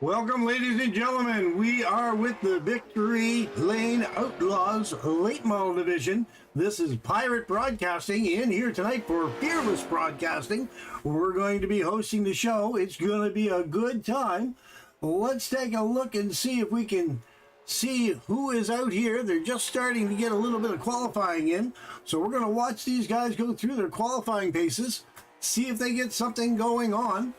Welcome, ladies and gentlemen. We are with the Victory Lane Outlaws Late Model Division. This is Pirate Broadcasting in here tonight for Fearless Broadcasting. We're going to be hosting the show. It's going to be a good time. Let's take a look and see if we can see who is out here. They're just starting to get a little bit of qualifying in. So we're going to watch these guys go through their qualifying paces, see if they get something going on.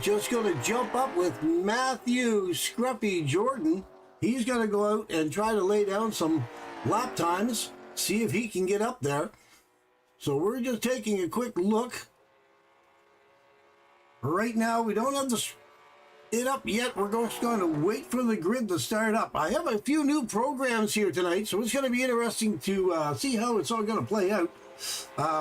Just going to jump up with Matthew Scruffy Jordan. He's going to go out and try to lay down some lap times, see if he can get up there. So we're just taking a quick look. Right now, we don't have it up yet. We're just going to wait for the grid to start up. I have a few new programs here tonight, so it's going to be interesting to see how it's all going to play out.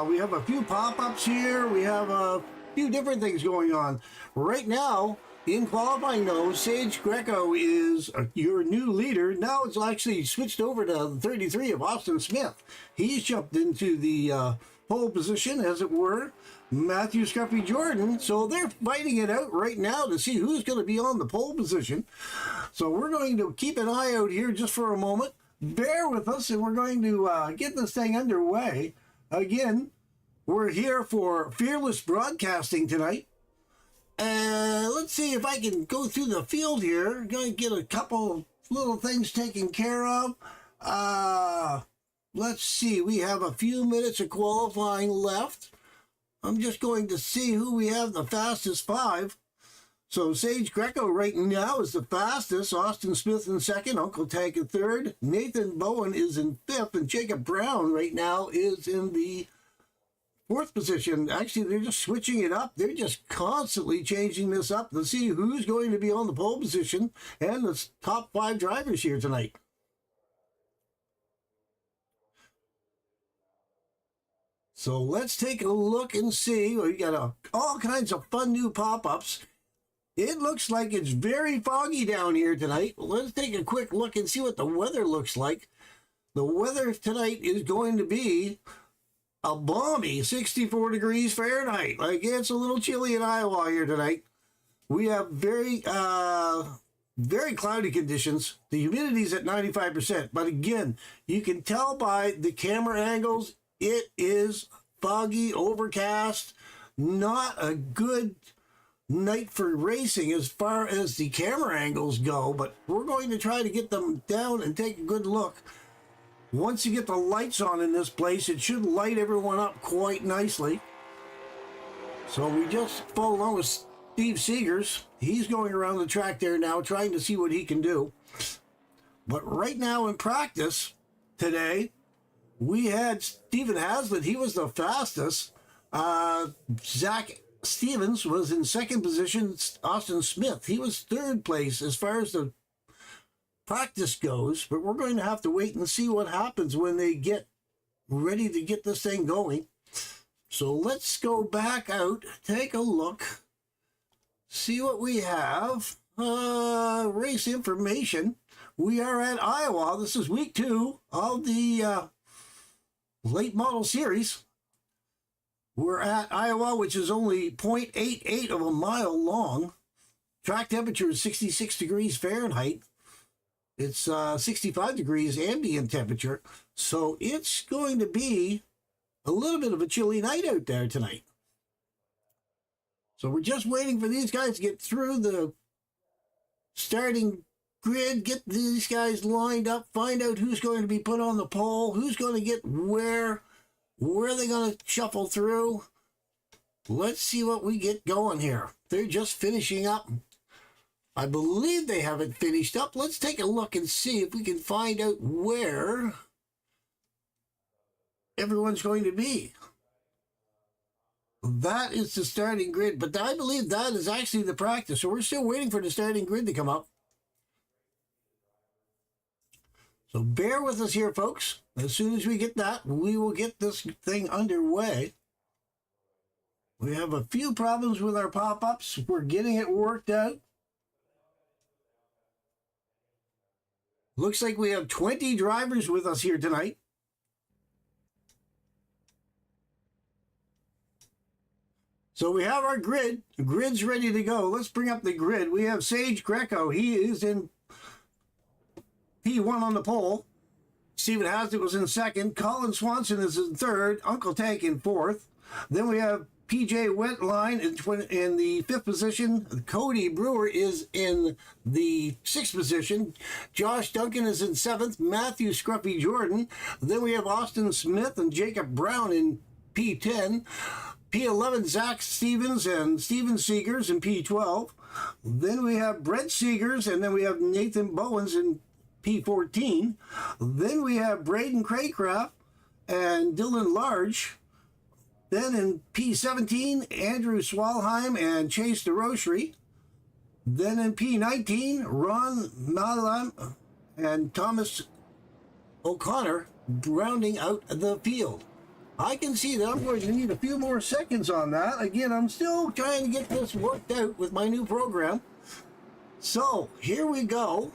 We have a few pop-ups here. We have a few different things going on. Right now, in qualifying though, Sage Greco is your new leader. Now it's actually switched over to 33 of Austin Smith. He's jumped into the pole position, as it were. Matthew Scruffy Jordan. So they're fighting it out right now to see who's going to be on the pole position. So we're going to keep an eye out here just for a moment. Bear with us, and we're going to get this thing underway. Again, we're here for Fearless Broadcasting tonight. And let's see if I can go through the field here. I'm going to get a couple little things taken care of. Let's see. We have a few minutes of qualifying left. I'm just going to see who we have the fastest five. So Sage Greco right now is the fastest. Austin Smith in second. Uncle Tank in third. Nathan Bowen is in fifth. And Jacob Brown right now is in the fourth position. Actually, they're just switching it up. They're just constantly changing this up to see who's going to be on the pole position and the top five drivers here tonight. So let's take a look and see. We got all kinds of fun new pop-ups. It looks like it's very foggy down here tonight. Let's take a quick look and see what the weather looks like. The weather tonight is going to be a balmy 64 degrees Fahrenheit. Like, it's a little chilly in Iowa here tonight. We have very cloudy conditions. The humidity's at 95%. But again, you can tell by the camera angles, it is foggy, overcast. Not a good night for racing as far as the camera angles go. But we're going to try to get them down and take a good look. Once you get the lights on in this place, it should light everyone up quite nicely. So we just follow along with Steve Seegers. He's going around the track there now, trying to see what he can do. But right now in practice today, we had Stephen Hazlitt. He was the fastest. Zach Stevens was in second position. Austin Smith, he was third place as far as the practice goes, but we're going to have to wait and see what happens when they get ready to get this thing going. So let's go back out, take a look, see what we have. Race information. We are at Iowa. This is week 2 of the late model series. We're at Iowa, which is only 0.88 of a mile long. Track temperature is 66 degrees Fahrenheit. It's 65 degrees ambient temperature, so it's going to be a little bit of a chilly night out there tonight. So we're just waiting for these guys to get through the starting grid, get these guys lined up, find out who's going to be put on the pole, who's going to get where are they going to shuffle through. Let's see what we get going here. They're just finishing up. I believe they haven't finished up. Let's take a look and see if we can find out where everyone's going to be. That is the starting grid, but I believe that is actually the practice. So we're still waiting for the starting grid to come up. So bear with us here, folks. As soon as we get that, we will get this thing underway. We have a few problems with our pop-ups. We're getting it worked out. Looks like we have 20 drivers with us here tonight. So we have our grid. The grid's ready to go. Let's bring up the grid. We have Sage Greco. He is in P1 on the pole. Stephen Haslett was in second. Colin Swanson is in third. Uncle Tank in fourth. Then we have PJ Wetline in the fifth position. Cody Brewer is in the sixth position. Josh Duncan is in seventh. Matthew Scruffy Jordan. Then we have Austin Smith and Jacob Brown in P10. P11, Zach Stevens and Steven Seegers in P12. Then we have Brent Seegers, and then we have Nathan Bowens in P14. Then we have Braden Craycraft and Dylan Large. Then in P17, Andrew Swalheim and Chase DeRochery. Then in P19, Ron Malam and Thomas O'Connor rounding out the field. I can see that I'm going to need a few more seconds on that. Again, I'm still trying to get this worked out with my new program. So here we go.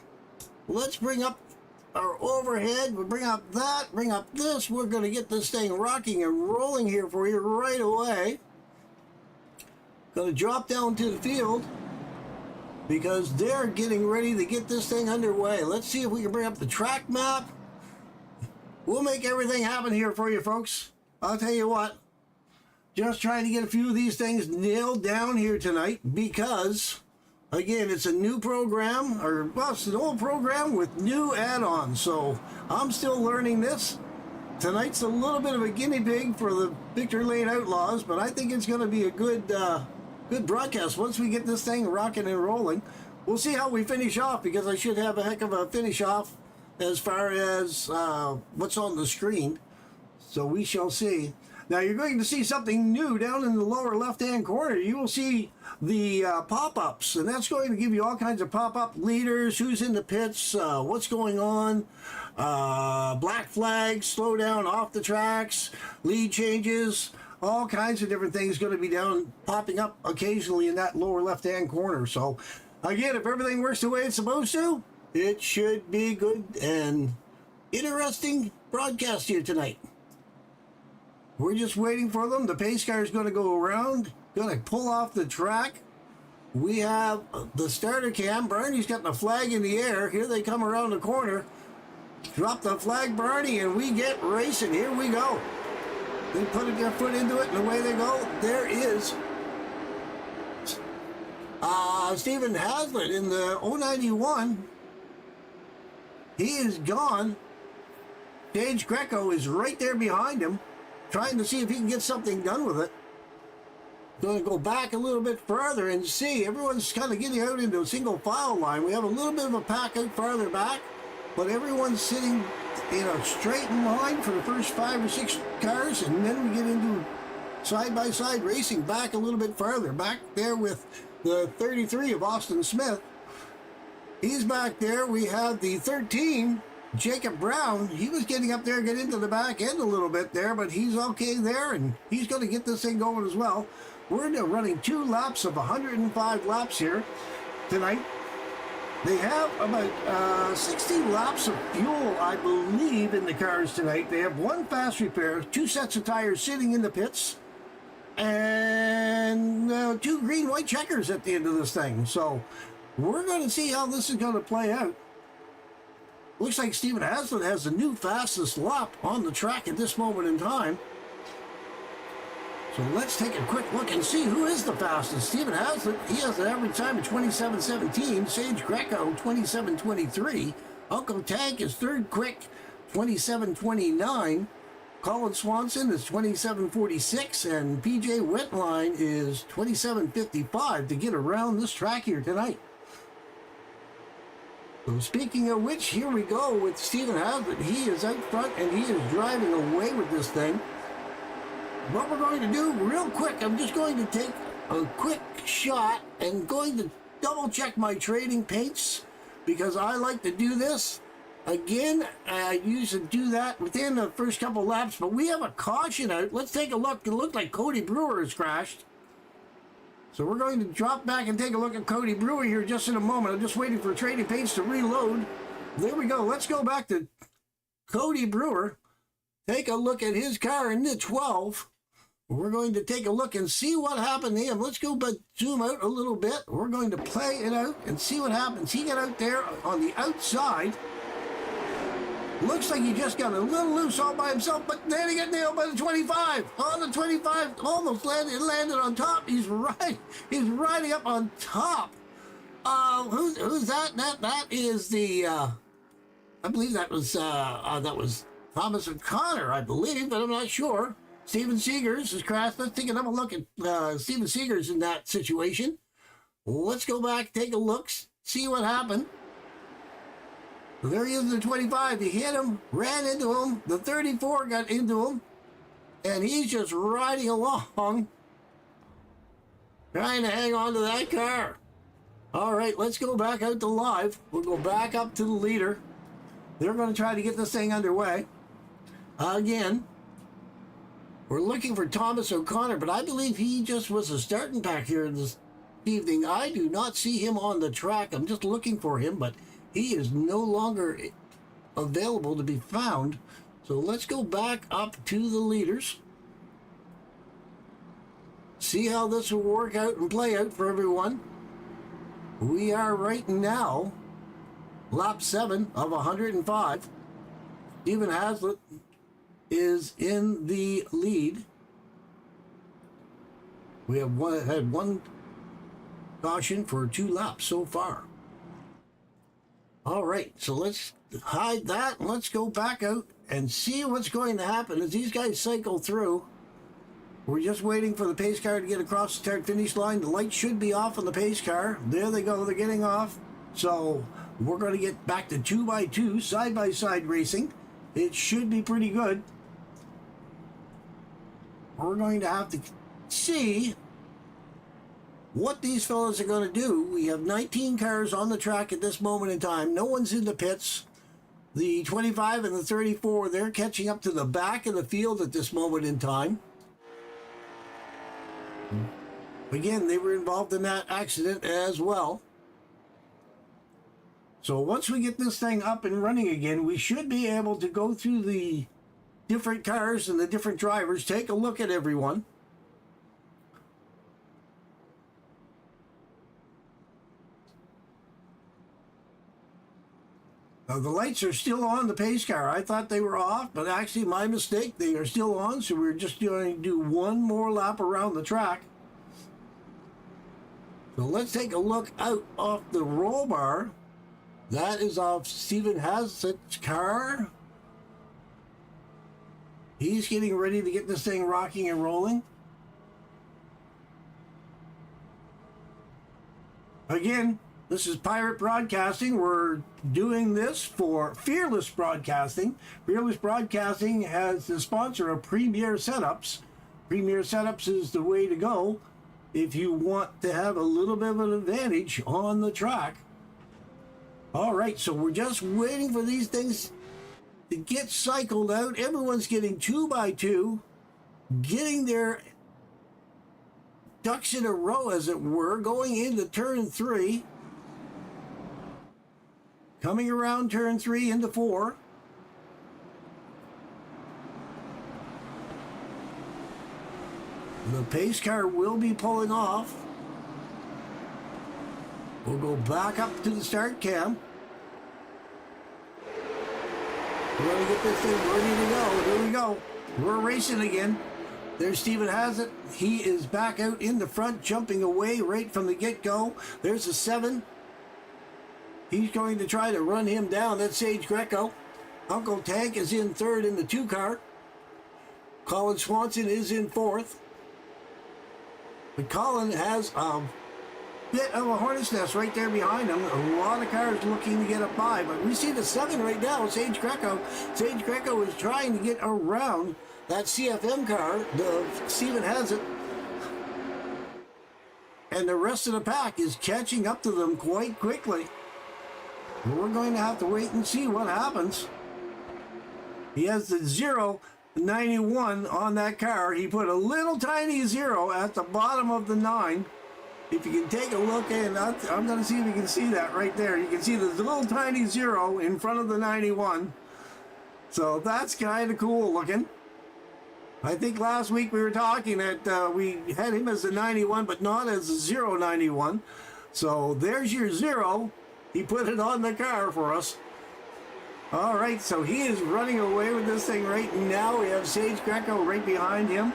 Let's bring up our overhead. We'll bring up that, bring up this. We're going to get this thing rocking and rolling here for you right away. Going to drop down to the field because they're getting ready to get this thing underway. Let's see if we can bring up the track map. We'll make everything happen here for you, folks. I'll tell you what, just trying to get a few of these things nailed down here tonight because, again, it's a new program, well, it's an old program with new add-ons, so I'm still learning this. Tonight's a little bit of a guinea pig for the Victory Lane Outlaws, but I think it's going to be a good broadcast once we get this thing rocking and rolling. We'll see how we finish off because I should have a heck of a finish off as far as what's on the screen. So we shall see. Now you're going to see something new down in the lower left-hand corner. You will see the pop-ups, and that's going to give you all kinds of pop-up leaders, who's in the pits, what's going on, black flags, slow down off the tracks, lead changes, all kinds of different things going to be down, popping up occasionally in that lower left-hand corner. So again, if everything works the way it's supposed to, it should be good and interesting broadcast here tonight. We're just waiting for them. The pace car is going to go around, going to pull off the track. We have the starter cam. Barney's got the flag in the air. Here they come around the corner. Drop the flag, Barney, and we get racing. Here we go. They put their foot into it, and away they go. There is Stephen Haslett in the 091. He is gone. Sage Greco is right there behind him, trying to see if he can get something done with it. Going to go back a little bit further and see. Everyone's kind of getting out into a single file line. We have a little bit of a pack out farther back, but everyone's sitting in a straight line for the first 5 or 6 cars, and then we get into side-by-side racing back a little bit farther. Back there with the 33 of Austin Smith. He's back there. We have the 13, Jacob Brown. He was getting up there, get into the back end a little bit there, but he's okay there, and he's going to get this thing going as well. We're running 2 laps of 105 laps here tonight. They have about 60 laps of fuel, I believe, in the cars tonight. They have 1 fast repair, 2 sets of tires sitting in the pits, and 2 green-white checkers at the end of this thing. So we're going to see how this is going to play out. Looks like Stephen Haslett has the new fastest lap on the track at this moment in time. So let's take a quick look and see who is the fastest. Stephen Haslett, he has an average time of 27:17. Sage Greco, 27:23. Uncle Tank is third quick, 27:29. Colin Swanson is 27:46. And PJ Wetline is 27:55 to get around this track here tonight. So speaking of which, here we go with Stephen Haslett. He is out front and he is driving away with this thing. What we're going to do real quick, I'm just going to take a quick shot and going to double check my trading paints because I like to do this. Again, I usually do that within the first couple laps, but we have a caution out. Let's take a look. It looks like Cody Brewer has crashed. So we're going to drop back and take a look at Cody Brewer here just in a moment. I'm just waiting for trading paints to reload. There we go. Let's go back to Cody Brewer. Take a look at his car in the 12. We're going to take a look and see what happened to him. Let's go but zoom out a little bit. We're going to play it out and see what happens. He got out there on the outside. Looks like he just got a little loose all by himself, but then he got nailed by the 25. On the 25, almost landed on top. He's riding up on top. Who's that? That is the I believe that was Thomas O'Connor, I believe, but I'm not sure. Steven Seegers is crashed. Let's take another look at Steven Seegers in that situation. Let's go back, take a look, see what happened. There he is in the 25. He hit him, ran into him. The 34 got into him, and he's just riding along, trying to hang on to that car. All right, let's go back out to live. We'll go back up to the leader. They're going to try to get this thing underway. Again, we're looking for Thomas O'Connor, but I believe he just was a starting pack here this evening. I do not see him on the track. I'm just looking for him, but he is no longer available to be found. So let's go back up to the leaders. See how this will work out and play out for everyone. We are right now lap 7 of 105. Stephen Haslett is in the lead. We have had one caution for 2 laps so far. All right, so let's hide that and let's go back out and see what's going to happen as these guys cycle through. We're just waiting for the pace car to get across the start-finish line. The light should be off on the pace car. There they go, they're getting off. So we're going to get back to 2x2 side-by-side racing. It should be pretty good. We're going to have to see what these fellas are going to do. We have 19 cars on the track at this moment in time. No one's in the pits. The 25 and the 34, they're catching up to the back of the field at this moment in time. Again, they were involved in that accident as well. So once we get this thing up and running again, we should be able to go through the different cars and the different drivers, take a look at everyone. Now, the lights are still on the pace car. I thought they were off, but actually my mistake. They are still on, so we're just going to do one more lap around the track. So let's take a look out off the roll bar. That is off Stephen Haslett's car. He's getting ready to get this thing rocking and rolling. Again, this is Pirate Broadcasting. We're doing this for Fearless Broadcasting. Fearless Broadcasting has the sponsor of Premier Setups. Premier Setups is the way to go if you want to have a little bit of an advantage on the track. All right, so we're just waiting for these things to get cycled out. Everyone's getting 2x2, getting their ducks in a row, as it were, going into turn 3. Coming around turn 3 into 4. The pace car will be pulling off. We'll go back up to the start cam. We're going to get this thing ready to go. Here we go. We're racing again. There's Stephen Haslett. He is back out in the front, jumping away right from the get-go. There's a 7. He's going to try to run him down. That's Sage Greco. Uncle Tank is in 3rd in the 2 car. Colin Swanson is in 4th. But Colin has a bit of a hornet's nest right there behind him. A lot of cars looking to get up by. But we see the 7 right now, Sage Greco. Sage Greco is trying to get around that CFM car, Stephen Haslett. And the rest of the pack is catching up to them quite quickly. We're going to have to wait and see what happens. He has the 091 on that car. He put a little tiny 0 at the bottom of the 9. If you can take a look, and I'm going to see if you can see that right there. You can see the little tiny 0 in front of the 91. So that's kind of cool looking. I think last week we were talking that we had him as a 91, but not as a 091. So there's your 0. He put it on the car for us. All right, so he is running away with this thing right now. We have Sage Greco right behind him.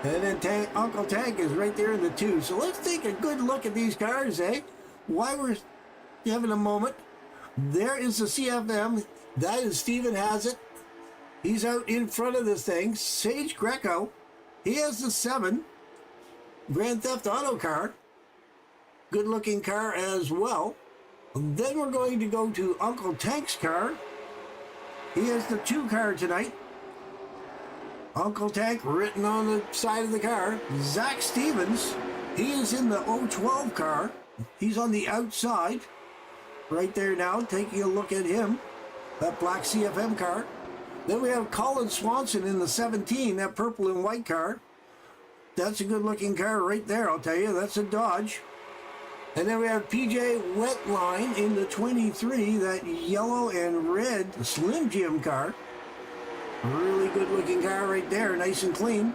And then Uncle Tank is right there in the 2. So let's take a good look at these cars, eh? While we're having a moment. There is the CFM. That is Steven Has It. He's out in front of this thing. Sage Greco. He has the 7. Grand Theft Auto car. Good looking car as well. And then we're going to go to Uncle Tank's car. He has the 2 car tonight. Uncle Tank written on the side of the car. Zach Stevens. He is in the 012 car. He's on the outside. Right there now, taking a look at him. That black CFM car. Then we have Colin Swanson in the 17, that purple and white car. That's a good looking car right there, I'll tell you. That's a Dodge. And then we have PJ Wetline in the 23, that yellow and red Slim Jim car. Really good looking car right there, nice and clean.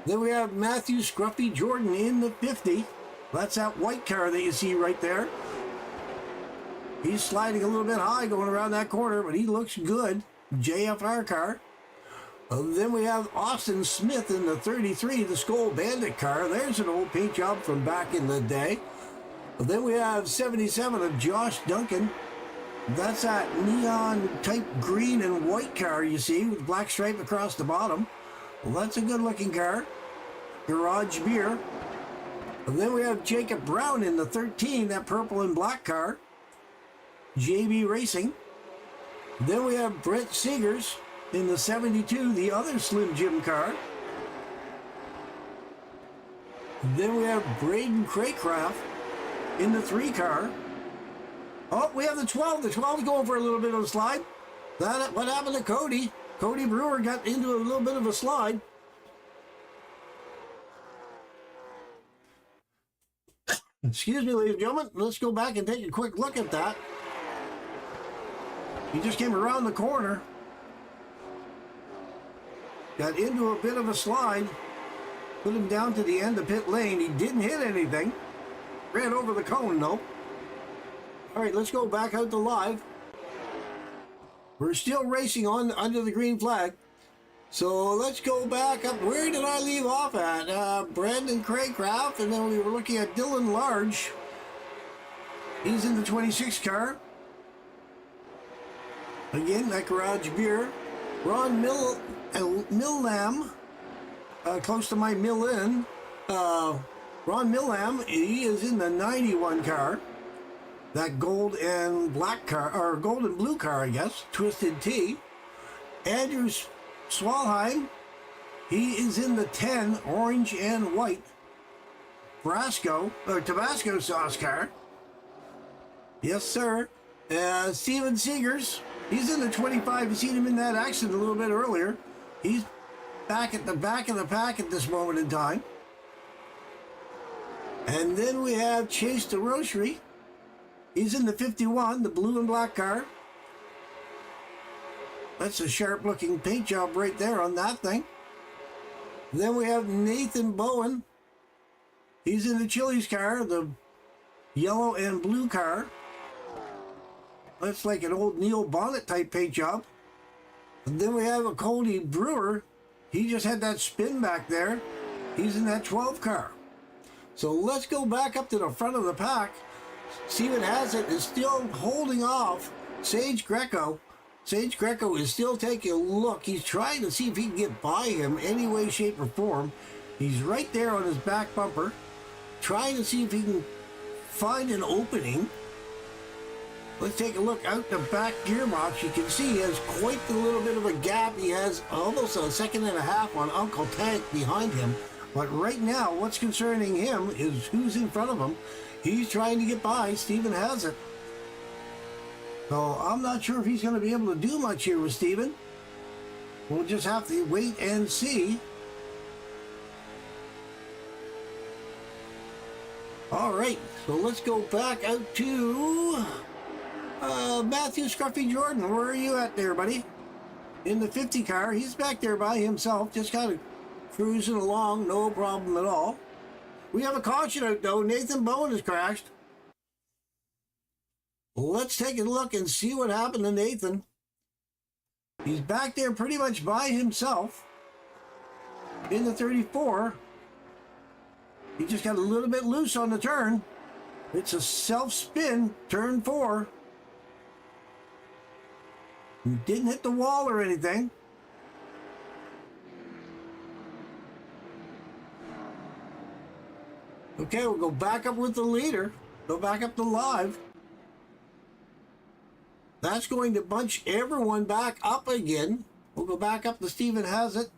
Then we have Matthew Scruffy Jordan in the 50. That's that white car that you see right there. He's sliding a little bit high going around that corner, but he looks good. JFR car. Then we have Austin Smith in the 33, the Skull Bandit car. There's an old paint job from back in the day. Then we have 77 of Josh Duncan. That's that neon type green and white car you see with black stripe across the bottom. Well, that's a good looking car. Garage Beer. And then we have Jacob Brown in the 13, that purple and black car. JB Racing. Then we have Brent Seegers in the 72, the other Slim Jim car. Then we have Braden Craycraft in the 3 car. Oh, we have the 12. The 12's going for a little bit of a slide. What happened to Cody? Cody Brewer got into a little bit of a slide. Excuse me, ladies and gentlemen. Let's go back and take a quick look at that. He just came around the corner. Got into a bit of a slide. Put him down to the end of pit lane. He didn't hit anything. Ran over the cone, though. All right, let's go back out to live. We're still racing on under the green flag. So let's go back up. Where did I leave off at? Brandon Craycraft, and then we were looking at Dylan Large. He's in the 26 car. Again, that Garage Beer. Ron Millam, close to my Mill-In. Ron Millam, he is in the 91 car. That gold and black car, or gold and blue car, I guess. Twisted T. Andrew Swalheim, he is in the 10, orange and white. Tabasco sauce car. Yes, sir. Steven Seegers, he's in the 25. You seen him in that accident a little bit earlier. He's back at the back of the pack at this moment in time. And then we have Chase DeRochery. He's in the 51, the blue and black car. That's a sharp looking paint job right there on that thing. Then we have Nathan Bowen. He's in the Chili's car, the yellow and blue car. That's like an old Neil Bonnet type paint job. And then we have a Cody Brewer. He just had that spin back there. He's in that 12 car. So let's go back up to the front of the pack. Steven Has It is still holding off Sage Greco. Sage Greco is still taking a look. He's trying to see if he can get by him any way, shape, or form. He's right there on his back bumper, trying to see if he can find an opening. Let's take a look out the back gearbox. You can see he has quite a little bit of a gap. He has almost a second and a half on Uncle Tank behind him. But right now, what's concerning him is who's in front of him. He's trying to get by. Steven Has It. So I'm not sure if he's going to be able to do much here with Steven. We'll just have to wait and see. All right, so let's go back out to Matthew Scruffy Jordan. Where are you at there, buddy? In the 50 car. He's back there by himself. Just kind of cruising along, no problem at all. We have a caution out though. Nathan Bowen has crashed. Let's take a look and see what happened to Nathan. He's back there pretty much by himself in the 34. He just got a little bit loose on the turn. It's a self-spin, turn 4. He didn't hit the wall or anything. Okay, we'll go back up with the leader. Go back up to live. That's going to bunch everyone back up again. We'll go back up to Stephen Hassett.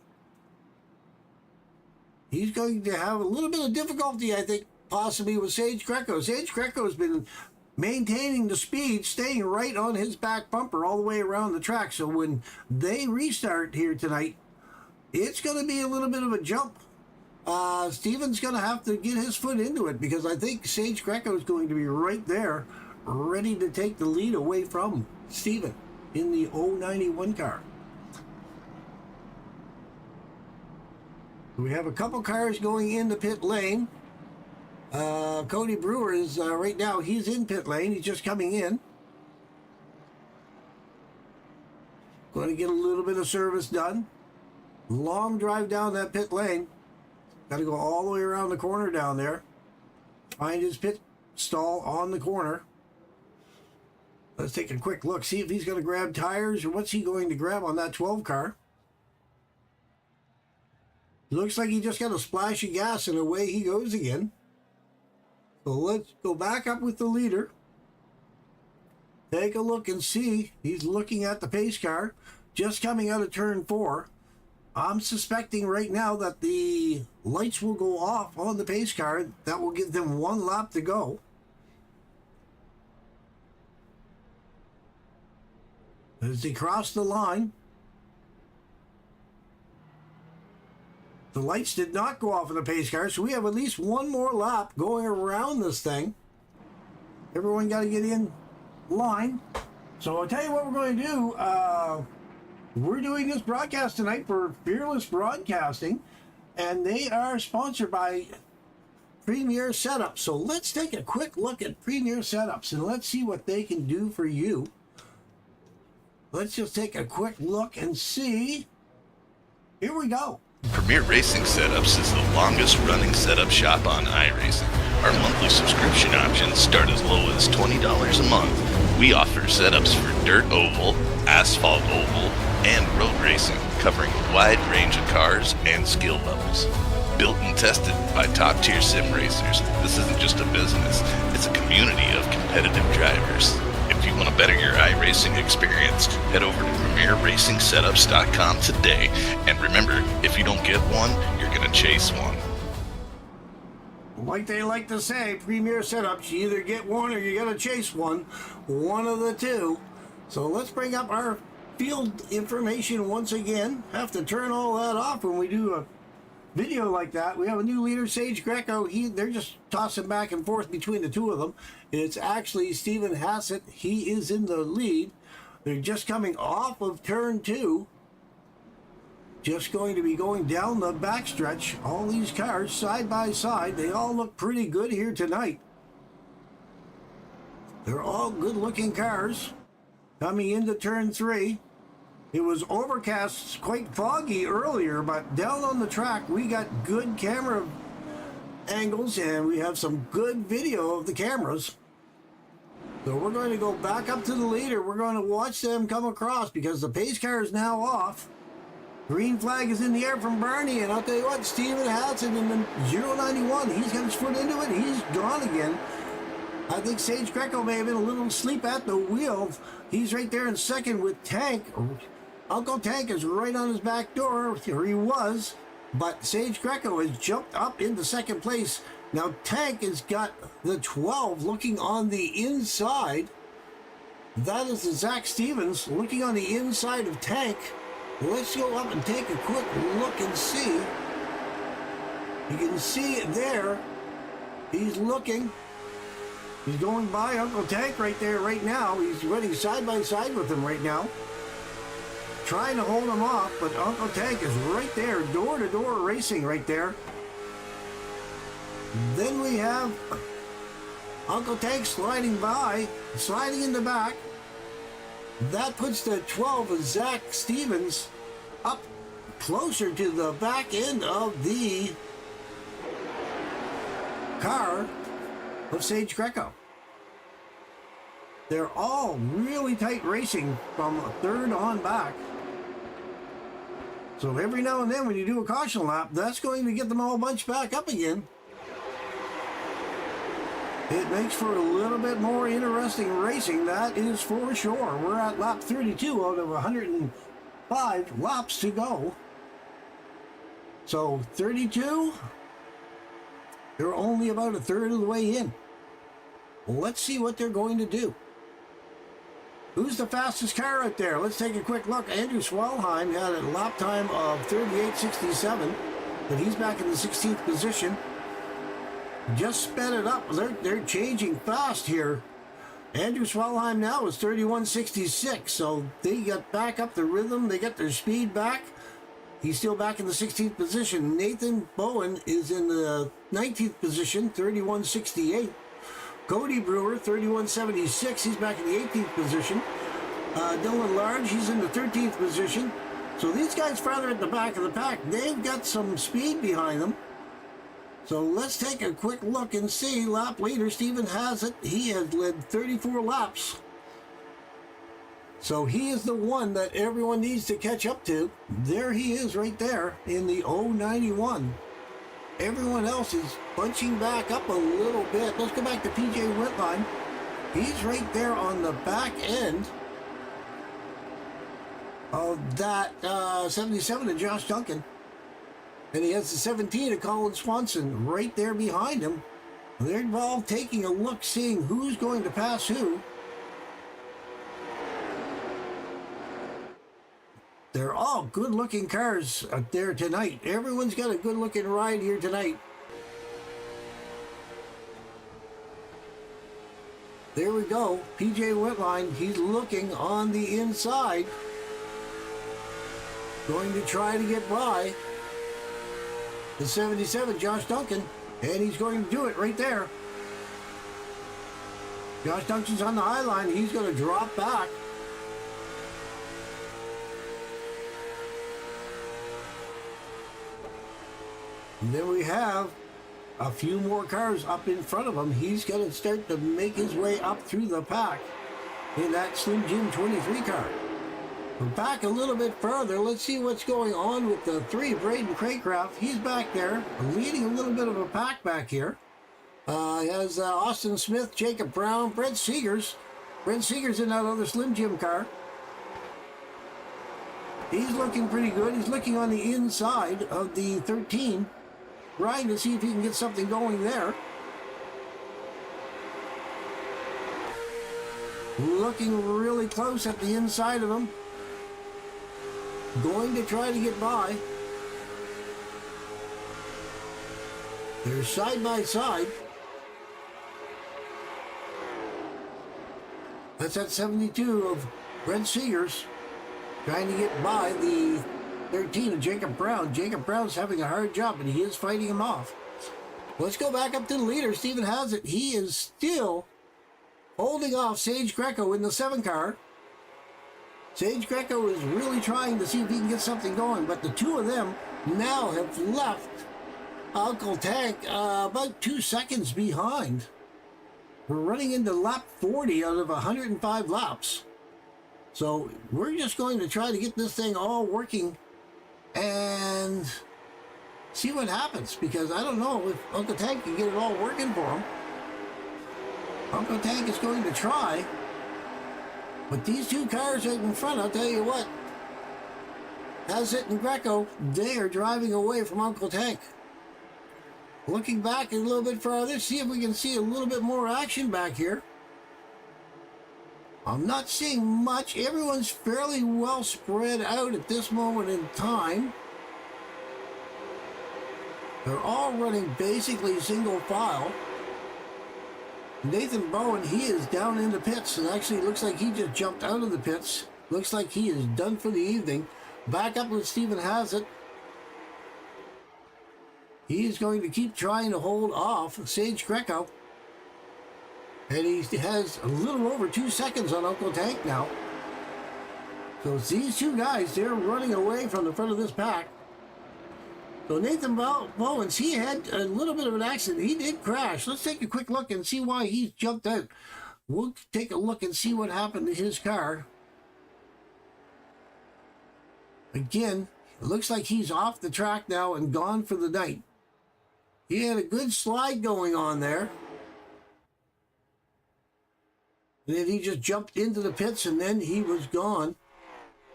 He's going to have a little bit of difficulty, I think, possibly with Sage Greco. Sage Greco has been maintaining the speed, staying right on his back bumper all the way around the track. So when they restart here tonight, it's going to be a little bit of a jump. Stephen's going to have to get his foot into it because I think Sage Greco is going to be right there, ready to take the lead away from Stephen in the 091 car. We have a couple cars going into pit lane. Cody Brewer is right now, he's in pit lane. He's just coming in. Going to get a little bit of service done. Long drive down that pit lane. Got to go all the way around the corner down there. Find his pit stall on the corner. Let's take a quick look. See if he's going to grab tires or what's he going to grab on that 12 car. Looks like he just got a splash of gas and away he goes again. So let's go back up with the leader. Take a look and see. He's looking at the pace car. Just coming out of turn 4. I'm suspecting right now that the lights will go off on the pace car. That will give them one lap to go. As they cross the line, the lights did not go off in the pace car, so we have at least one more lap going around this thing. Everyone got to get in line. So I'll tell you what we're going to do. We're doing this broadcast tonight for Fearless Broadcasting, and they are sponsored by Premier Setups. So let's take a quick look at Premier Setups, and let's see what they can do for you. Let's just take a quick look and see. Here we go. Premier Racing Setups is the longest running setup shop on iRacing. Our monthly subscription options start as low as $20 a month. We offer setups for dirt oval, asphalt oval, and road racing, covering a wide range of cars and skill levels. Built and tested by top-tier sim racers, this isn't just a business, it's a community of competitive drivers. If you want to better your iRacing experience, head over to PremierRacingSetups.com today. And remember, if you don't get one, you're going to chase one. Like they like to say, Premier Setups, you either get one or you got to chase one. One of the two. So let's bring up our field information once again. Have to turn all that off when we do a video like that. We have a new leader, Sage Greco. They're just tossing back and forth between the two of them. It's actually Stephen Hassett. He is in the lead. They're just coming off of turn 2. Just going to be going down the backstretch. All these cars side by side. They all look pretty good here tonight. They're all good looking cars. Coming into turn 3. It was overcast, quite foggy earlier, but down on the track, we got good camera angles and we have some good video of the cameras. So we're going to go back up to the leader. We're going to watch them come across because the pace car is now off. Green flag is in the air from Barney, and I'll tell you what, Stephen Hassett in the 091, he's got his foot into it. He's gone again. I think Sage Greco may have been a little asleep at the wheel. He's right there in second with Tank. Uncle Tank is right on his back door, or he was, but Sage Greco has jumped up into second place. Now Tank has got the 12 looking on the inside. That is the Zach Stevens looking on the inside of Tank. Let's go up and take a quick look and see. You can see it there. He's looking. He's going by Uncle Tank right there right now. He's running side by side with him right now. trying to hold him off, but Uncle Tank is right there, door-to-door racing right there. Then we have Uncle Tank sliding by, sliding in the back. That puts the 12 of Zach Stevens up closer to the back end of the car of Sage Greco. They're all really tight racing from third on back. So every now and then when you do a caution lap, that's going to get them all bunched back up again. It makes for a little bit more interesting racing, that is for sure. We're at lap 32 out of 105 laps to go. So 32, they're only about a third of the way in. Let's see what they're going to do. Who's the fastest car out there? Let's take a quick look. Andrew Swalheim had a lap time of 38.67, but he's back in the 16th position. Just sped it up. They're changing fast here. Andrew Swalheim now is 31.66, so they got back up the rhythm. They got their speed back. He's still back in the 16th position. Nathan Bowen is in the 19th position, 31.68. Cody Brewer, 31.76. He's back in the 18th position. Dylan Large, he's in the 13th position. So these guys farther at the back of the pack, they've got some speed behind them. So let's take a quick look and see. Lap leader Stephen Hassett, he has led 34 laps. So he is the one that everyone needs to catch up to. There he is right there in the 091. Everyone else is bunching back up a little bit. Let's go back to PJ Whitline. He's right there on the back end of that 77 of Josh Duncan. And he has the 17 of Colin Swanson right there behind him. They're all taking a look, seeing who's going to pass who. They're all good-looking cars out there tonight. Everyone's got a good-looking ride here tonight. There we go. PJ Whitline, he's looking on the inside. Going to try to get by the 77, Josh Duncan, and he's going to do it right there. Josh Duncan's on the high line. He's going to drop back. And then we have a few more cars up in front of him. He's going to start to make his way up through the pack in that Slim Jim 23 car. We're back a little bit further. Let's see what's going on with the 3, Braden Craycraft. He's back there, leading a little bit of a pack back here. He has Austin Smith, Jacob Brown, Brent Seegers. Brent Seegers in that other Slim Jim car. He's looking pretty good. He's looking on the inside of the 13, trying to see if he can get something going there. Looking really close at the inside of him. Going to try to get by. They're side by side. That's at 72 of Brent Seegers trying to get by the 13 of Jacob Brown. Jacob Brown's having a hard job, and he is fighting him off. Let's go back up to the leader. Stephen Hassett. He is still holding off Sage Greco in the 7 car. Sage Greco is really trying to see if he can get something going, but the two of them now have left Uncle Tank about 2 seconds behind. We're running into lap 40 out of 105 laps. So we're just going to try to get this thing all working and see what happens, because I don't know if Uncle Tank can get it all working for him. Uncle Tank is going to try. But these two cars right in front, I'll tell you what, Hassett and Greco, they are driving away from Uncle Tank. Looking back a little bit farther, see if we can see a little bit more action back here. I'm not seeing much. Everyone's fairly well spread out at this moment in time. They're all running basically single file. Nathan Bowen, he is down in the pits, and actually looks like he just jumped out of the pits. Looks like he is done for the evening. Back up with Stephen Hazzett. He is going to keep trying to hold off Sage Greco. And he has a little over 2 seconds on Uncle Tank now. So it's these two guys, they're running away from the front of this pack. So Nathan Bowens, he had a little bit of an accident. He did crash. Let's take a quick look and see why he jumped out. We'll take a look and see what happened to his car. Again, it looks like he's off the track now and gone for the night. He had a good slide going on there. And then he just jumped into the pits and then he was gone.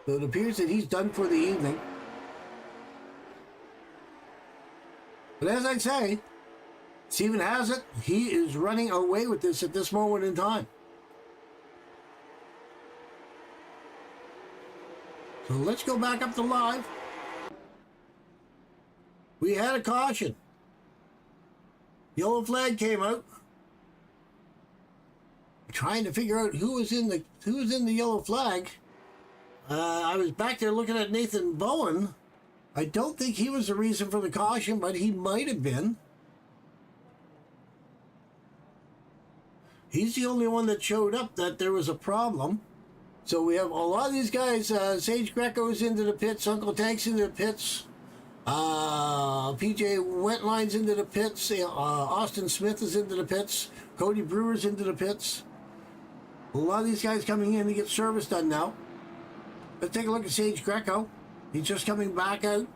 So it appears that he's done for the evening. But as I say, Stephen Hazzett, he is running away with this at this moment in time. So let's go back up to live. We had a caution. Yellow flag came out. Trying to figure out who was in the yellow flag. I was back there looking at Nathan Bowen. I don't think he was the reason for the caution, but he might have been. He's the only one that showed up that there was a problem. So we have a lot of these guys. Sage Greco's into the pits. Uncle Tank's into the pits. PJ Wentline's into the pits. Austin Smith is into the pits. Cody Brewer's into the pits. A lot of these guys coming in to get service done now. Let's take a look at Sage Greco. He's just coming back out.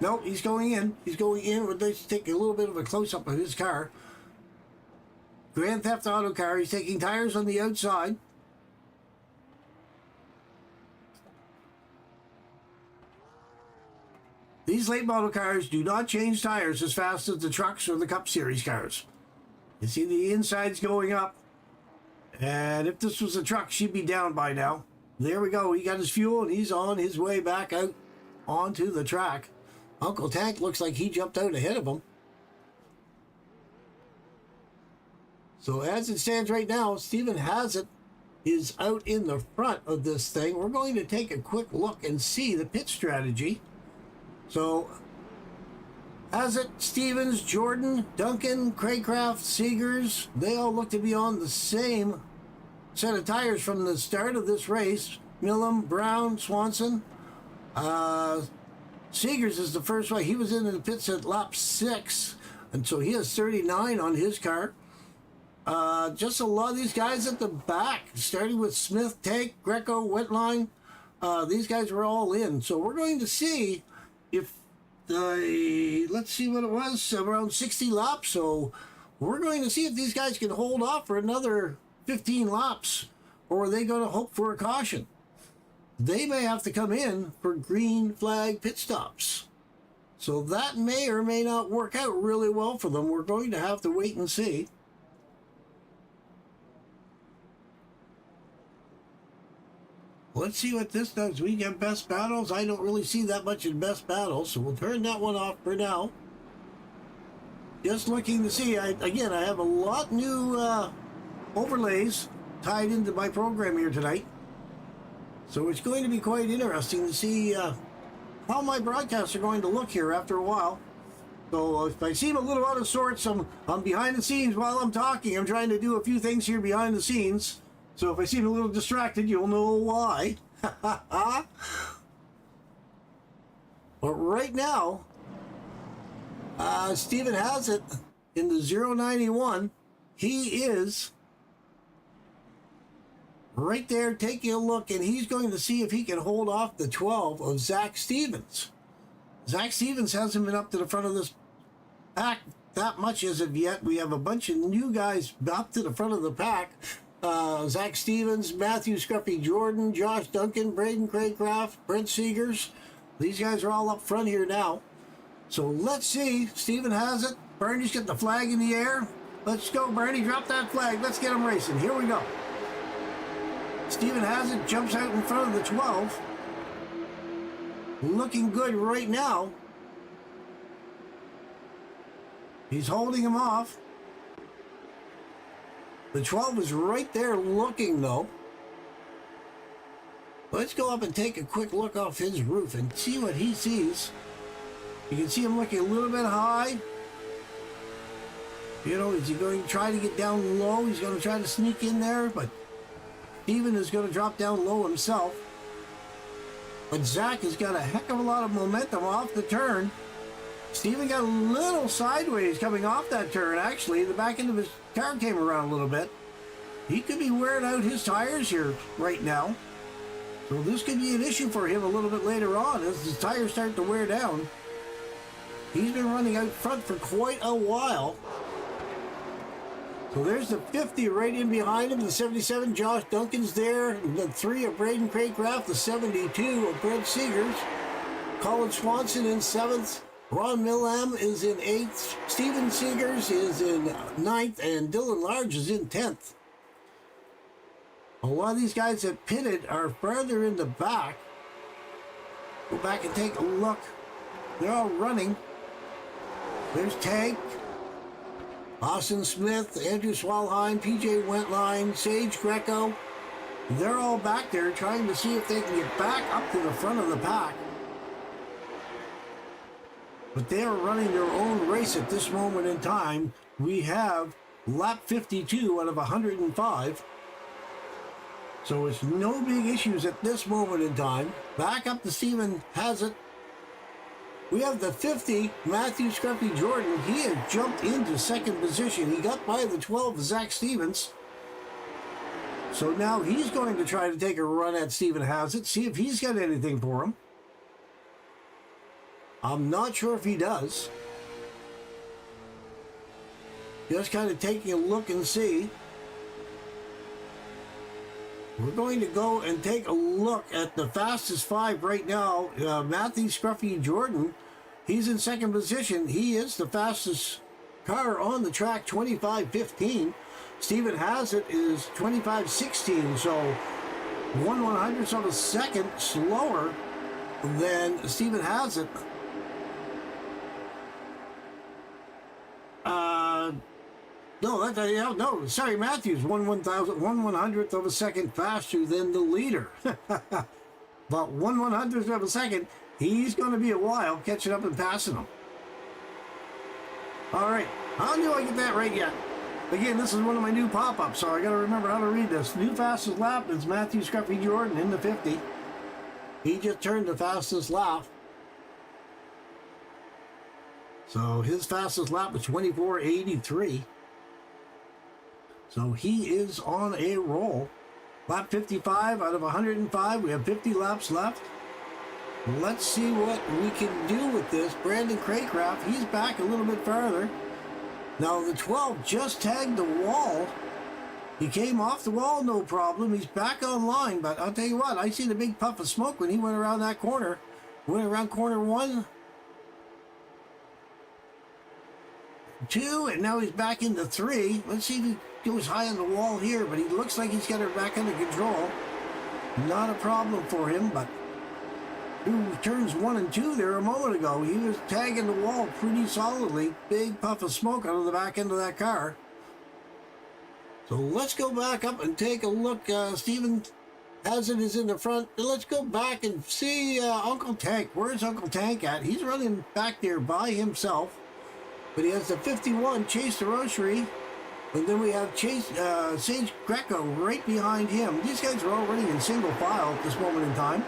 No, he's going in. He's going in. Let's take a little bit of a close-up of his car. Grand Theft Auto car. He's taking tires on the outside. These late model cars do not change tires as fast as the trucks or the Cup Series cars. You see the insides going up. And if this was a truck, she'd be down by now. There we go. He got his fuel and he's on his way back out onto the track. Uncle Tank looks like he jumped out ahead of him. So as it stands right now, Stephen Hazzett is out in the front of this thing. We're going to take a quick look and see the pit strategy. So Hazzett, Stevens, Jordan, Duncan, Craycraft, Seegers, they all look to be on the same set of tires from the start of this race. Millam, Brown, Swanson. Seegers is the first one. He was in the pits at lap 6, and so he has 39 on his car. Just a lot of these guys at the back, starting with Smith, Tank, Greco, Wetline. These guys were all in. So we're going to see if let's see what it was, around 60 laps. So we're going to see if these guys can hold off for another 15 laps, or are they going to hope for a caution? They may have to come in for green flag pit stops. So that may or may not work out really well for them. We're going to have to wait and see. Let's see what this does. We get best battles. I don't really see that much in best battles, so we'll turn that one off for now. Just looking to see. I have a lot new overlays tied into my program here tonight. So it's going to be quite interesting to see how my broadcasts are going to look here after a while. So if I seem a little out of sorts, I'm behind the scenes while I'm talking. I'm trying to do a few things here behind the scenes. So if I seem a little distracted, you'll know why. But right now, Stephen Hazzett in the 091, he is right there taking a look, and he's going to see if he can hold off the 12 of Zach Stevens. Zach Stevens hasn't been up to the front of this pack that much as of yet. We have a bunch of new guys up to the front of the pack. Zach Stevens, Matthew Scruffy Jordan, Josh Duncan, Braden Craycraft, Brent Seegers. These guys are all up front here now. So let's see. Stephen Hazzett. Bernie's got the flag in the air. Let's go, Bernie. Drop that flag. Let's get him racing. Here we go. Stephen Hazzett jumps out in front of the 12. Looking good right now. He's holding him off. The 12 is right there looking, though. Let's go up and take a quick look off his roof and see what he sees. You can see him looking a little bit high. You know, is he going to try to get down low? He's going to try to sneak in there, but Steven is going to drop down low himself. But Zach has got a heck of a lot of momentum off the turn. Steven got a little sideways coming off that turn, actually. The back end of his car came around a little bit. He could be wearing out his tires here right now. So this could be an issue for him a little bit later on as his tires start to wear down. He's been running out front for quite a while. So there's the 50 right in behind him. The 77, Josh Duncan's there. The 3 of Braden Craycraft. The 72 of Brent Seegers. Colin Swanson in 7th. Ron Millam is in 8th. Steven Seegers is in 9th. And Dylan Large is in 10th. A lot of these guys that pitted are further in the back. Go back and take a look. They're all running. There's Tank, Austin Smith, Andrew Swalheim, PJ Wentline, Sage Greco. They're all back there trying to see if they can get back up to the front of the pack. But they are running their own race at this moment in time. We have lap 52 out of 105. So it's no big issues at this moment in time. Back up to Steven Hazzett. We have the 50, Matthew Scruffy Jordan. He had jumped into second position. He got by the 12, Zach Stevens. So now he's going to try to take a run at Steven Hazzett, see if he's got anything for him. I'm not sure if he does. Just kind of taking a look and see. We're going to go and take a look at the fastest 5 right now. Matthew Scruffy Jordan, he's in second position. He is the fastest car on the track, 25:15. Steven Hazzett is 25:16, so 1/100th of a second slower than Steven Hazzett. No, sorry, Matthews, 1/100th of a second faster than the leader. But 1/100th of a second, he's going to be a while catching up and passing him. All right, how do I get that right yet? Again, this is one of my new pop-ups, so I got to remember how to read this. New fastest lap is Matthew Scruffy Jordan in the 50. He just turned the fastest lap. So his fastest lap was 24:83. So he is on a roll. Lap 55 out of 105. We have 50 laps left. Let's see what we can do with this. Brandon Craycraft, he's back a little bit farther. Now the 12 just tagged the wall. He came off the wall, no problem. He's back online, but I'll tell you what, I seen a big puff of smoke when he went around that corner. Went around corner 1, 2, and now he's back into 3. Let's see if he goes high on the wall here, but he looks like he's got her back under control. Not a problem for him, but turns 1 and 2 there a moment ago. He was tagging the wall pretty solidly. Big puff of smoke out of the back end of that car. So let's go back up and take a look. Steven Hazzett is in the front. Let's go back and see Uncle Tank. Where's Uncle Tank at? He's running back there by himself. But he has the 51, Chase the Rosary. And then we have Sage Greco right behind him. These guys are all running in single file at this moment in time.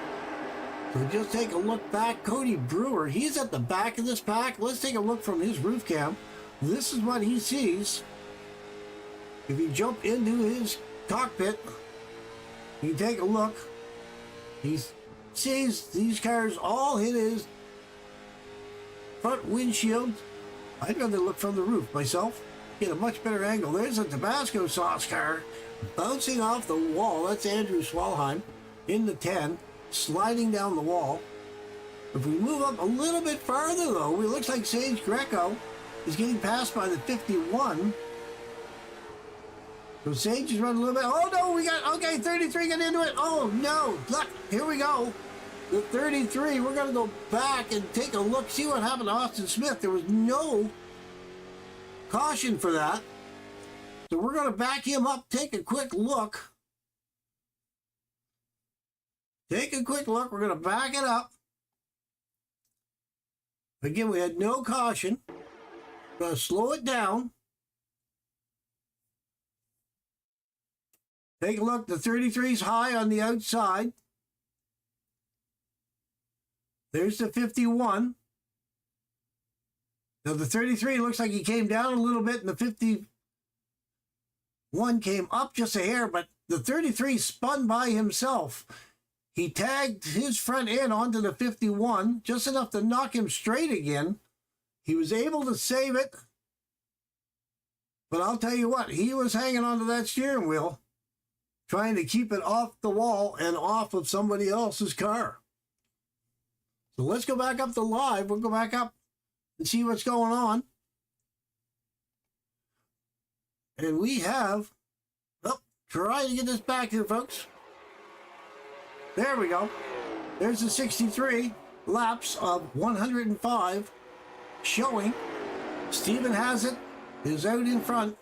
So just take a look back. Cody Brewer, he's at the back of this pack. Let's take a look from his roof cam. This is what he sees. If you jump into his cockpit, you can take a look. He sees these cars all hit his front windshield. I'd rather look from the roof myself. Get a much better angle. There's a Tabasco sauce car bouncing off the wall. That's Andrew Swalheim in the 10, sliding down the wall. If we move up a little bit farther, though, it looks like Sage Greco is getting passed by the 51. So Sage is running a little bit. Oh, no, we got, okay, 33 got into it. Oh, no, look, here we go. The 33, we're going to go back and take a look, see what happened to Austin Smith. There was no caution for that. So we're going to back him up, take a quick look. take a quick look. We're going to back it up. Again, we had no caution. Going to slow it down. Take a look. The 33's high on the outside. There's the 51. Now the 33 looks like he came down a little bit, and the 51 came up just a hair, but the 33 spun by himself. He tagged his front end onto the 51, just enough to knock him straight again. He was able to save it, but I'll tell you what, he was hanging onto that steering wheel, trying to keep it off the wall and off of somebody else's car. So let's go back up to live. We'll go back up and see what's going on. And we have, try to get this back here, folks. There we go. There's the 63 laps of 105 showing. Stephen Hassett is out in front.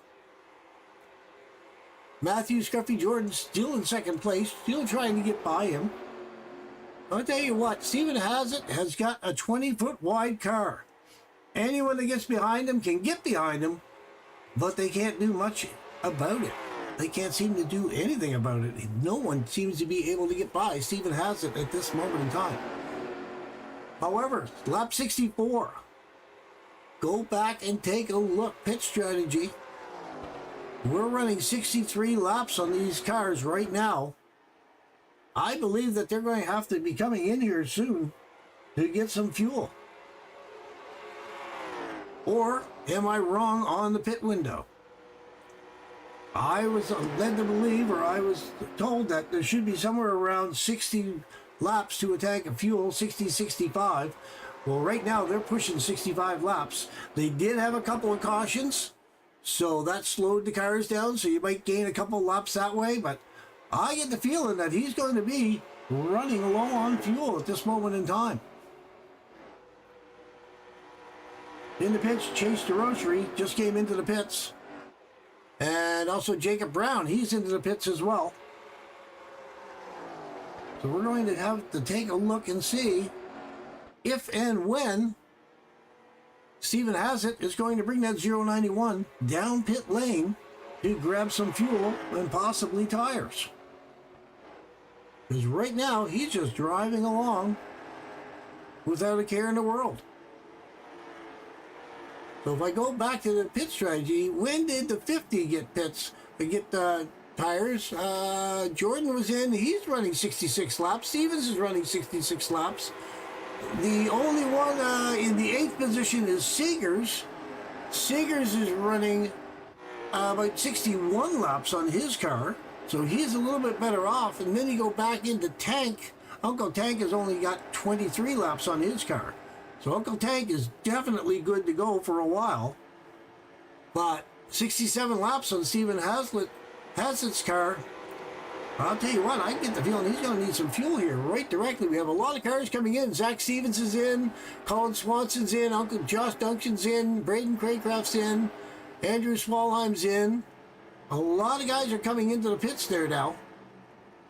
Matthew Scruffy Jordan still in second place, still trying to get by him. I'll tell you what, Stephen Hassett has got a 20-foot wide car. Anyone that gets behind him can get behind him, but they can't do much about it. They can't seem to do anything about it. No one seems to be able to get by Stephen Hassett at this moment in time. However, lap 64. Go back and take a look. Pit strategy. We're running 63 laps on these cars right now. I believe that they're going to have to be coming in here soon to get some fuel. Or am I wrong on the pit window? I was led to believe, or I was told that there should be somewhere around 60 laps to a tank of fuel, 60, 65. Well, right now they're pushing 65 laps. They did have a couple of cautions, so that slowed the cars down, so you might gain a couple laps that way, but I get the feeling that he's going to be running low on fuel at this moment in time. In the pits, Chase DeRochery just came into the pits. And also Jacob Brown, he's into the pits as well. So we're going to have to take a look and see if and when Stephen Hassett is going to bring that 091 down pit lane to grab some fuel and possibly tires. Because right now, he's just driving along without a care in the world. So if I go back to the pit strategy, when did the 50 get pits, get tires? Jordan was in, he's running 66 laps. Stevens is running 66 laps. The only one in the 8th position is Seegers. Seegers is running about 61 laps on his car, so he's a little bit better off. And then you go back into Tank. Uncle Tank has only got 23 laps on his car. So Uncle Tank is definitely good to go for a while. But 67 laps on Stephen Hassett's car. I'll tell you what, I get the feeling he's going to need some fuel here right directly. We have a lot of cars coming in. Zach Stevens is in. Colin Swanson's in. Uncle Josh Duncan's in. Braden Craycraft's in. Andrew Swalheim's in. A lot of guys are coming into the pits there now.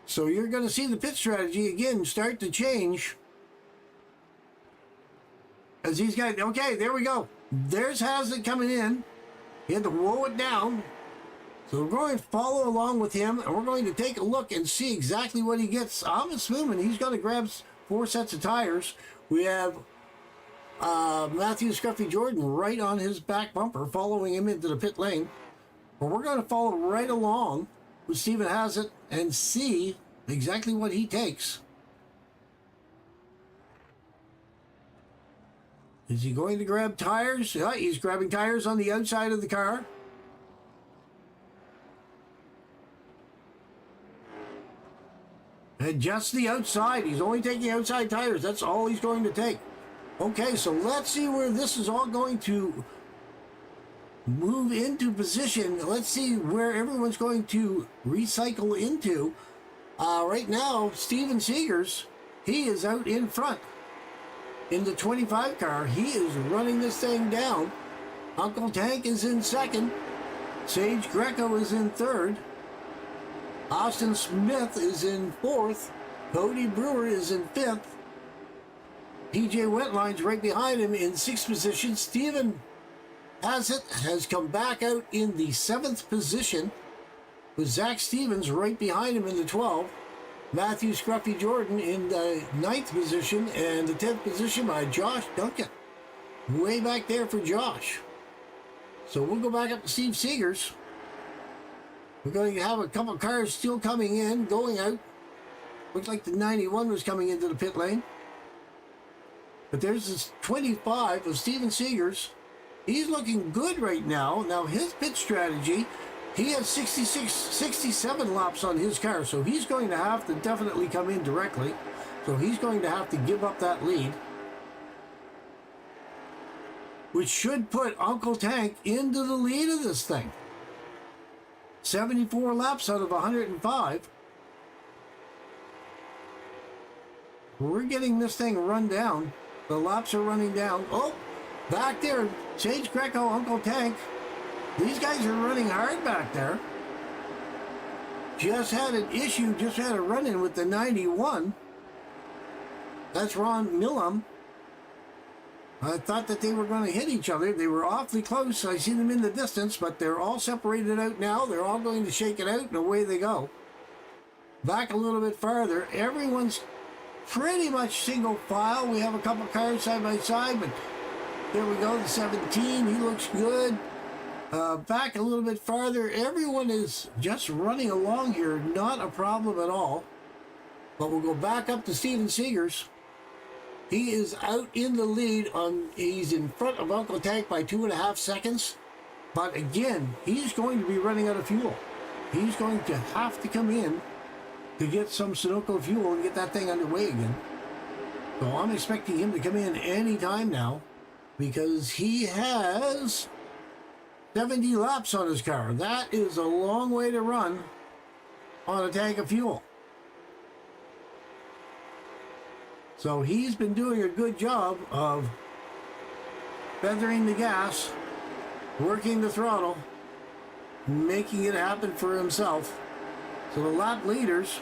So you're going to see the pit strategy again start to change. As these guys, okay, there we go. There's Hassett coming in. He had to whoa it down. So we're going to follow along with him, and we're going to take a look and see exactly what he gets. I'm assuming he's going to grab 4 sets of tires. We have Matthew Scruffy Jordan right on his back bumper, following him into the pit lane. But we're going to follow right along with Stephen Hassett and see exactly what he takes. Is he going to grab tires? Yeah, he's grabbing tires on the outside of the car. And just the outside. He's only taking outside tires. That's all he's going to take. Okay, so let's see where this is all going to move into position. Let's see where everyone's going to recycle into. Right now, Steven Seegers, he is out in front. In the 25 car, he is running this thing down. Uncle Tank is in second. Sage Greco is in third. Austin Smith is in fourth. Cody Brewer is in 5th. PJ Wentline's right behind him in 6th position. Steven Hassett has come back out in the 7th position, with Zach Stevens right behind him in the 12th. Matthew Scruffy Jordan in the 9th position, and the 10th position by Josh Duncan. Way back there for Josh. So we'll go back up to Steve Seegers. We're going to have a couple cars still coming in, going out. Looks like the 91 was coming into the pit lane. But there's this 25 of Steven Seegers. He's looking good right now. Now his pit strategy, he has 67 laps on his car, so he's going to have to definitely come in directly. So he's going to have to give up that lead, which should put Uncle Tank into the lead of this thing. 74 laps out of 105. We're getting this thing run down. The laps are running down. Oh, back there, Sage Greco, Uncle Tank. These guys are running hard back there. Just had an issue, just had a run-in with the 91. That's Ron Millam. I thought that they were going to hit each other. They were awfully close. I see them in the distance, but they're all separated out now. They're all going to shake it out, and away they go. Back a little bit farther. Everyone's pretty much single file. We have a couple cars side by side, but there we go, the 17. He looks good. Back a little bit farther. Everyone is just running along here. Not a problem at all. But we'll go back up to Steven Seegers. He is out in the lead. He's in front of Uncle Tank by 2.5 seconds. But again, he's going to be running out of fuel. He's going to have to come in to get some Sunoco fuel and get that thing underway again. So I'm expecting him to come in any time now, because he has 70 laps on his car. That is a long way to run on a tank of fuel. So he's been doing a good job of feathering the gas, working the throttle, making it happen for himself. So the lap leaders,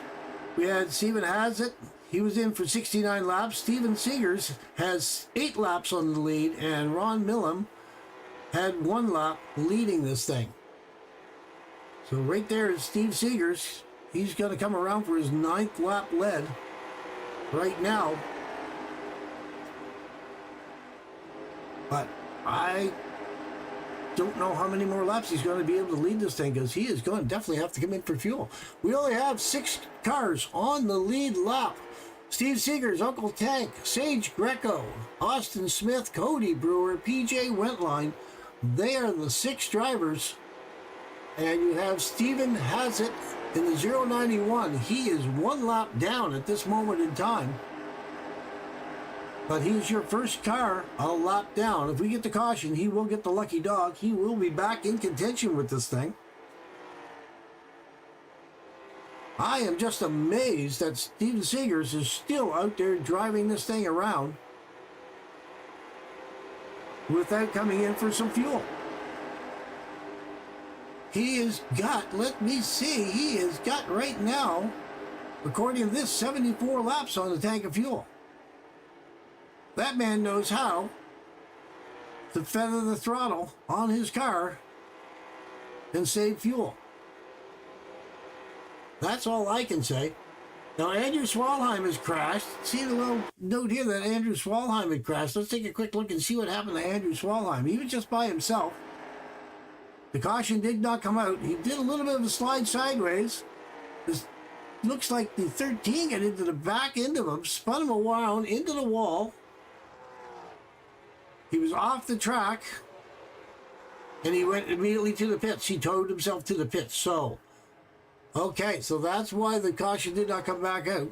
we had Steven Hassett. He was in for 69 laps. Steven Seegers has 8 laps on the lead, and Ron Millam had 1 lap leading this thing. So right there is Steve Seegers. He's going to come around for his 9th lap lead right now. But I don't know how many more laps he's going to be able to lead this thing, because he is going to definitely have to come in for fuel. We only have 6 cars on the lead lap. Steve Seegers, Uncle Tank, Sage Greco, Austin Smith, Cody Brewer, PJ Wentline. They are the 6 drivers. And you have Steven Hassett in the 091. He is 1 lap down at this moment in time. But he's your first car a lap down. If we get the caution, he will get the lucky dog. He will be back in contention with this thing. I am just amazed that Steven Seegers is still out there driving this thing around without coming in for some fuel. He has got, let me see, he has got right now, according to this, 74 laps on the tank of fuel. That man knows how to feather the throttle on his car and save fuel. That's all I can say. Now, Andrew Swalheim has crashed. See the little note here that Andrew Swalheim had crashed. Let's take a quick look and see what happened to Andrew Swalheim. He was just by himself. The caution did not come out. He did a little bit of a slide sideways. This looks like the 13 got into the back end of him, spun him around into the wall. He was off the track, and he went immediately to the pits. He towed himself to the pits. So, okay, so that's why the caution did not come back out.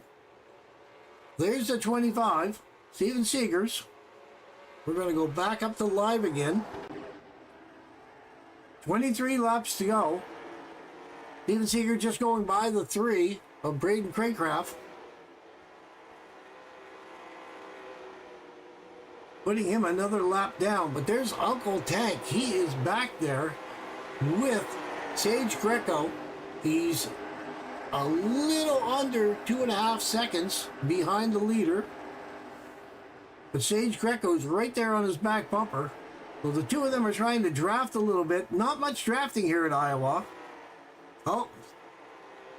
There's the 25, Steven Seegers. We're going to go back up to live again. 23 laps to go. Steven Seegers just going by the 3 of Braden Craycraft. Putting him another lap down. But there's Uncle Tank. He is back there with Sage Greco. He's a little under 2.5 seconds behind the leader. But Sage Greco's right there on his back bumper. So the two of them are trying to draft a little bit. Not much drafting here at Iowa. Oh,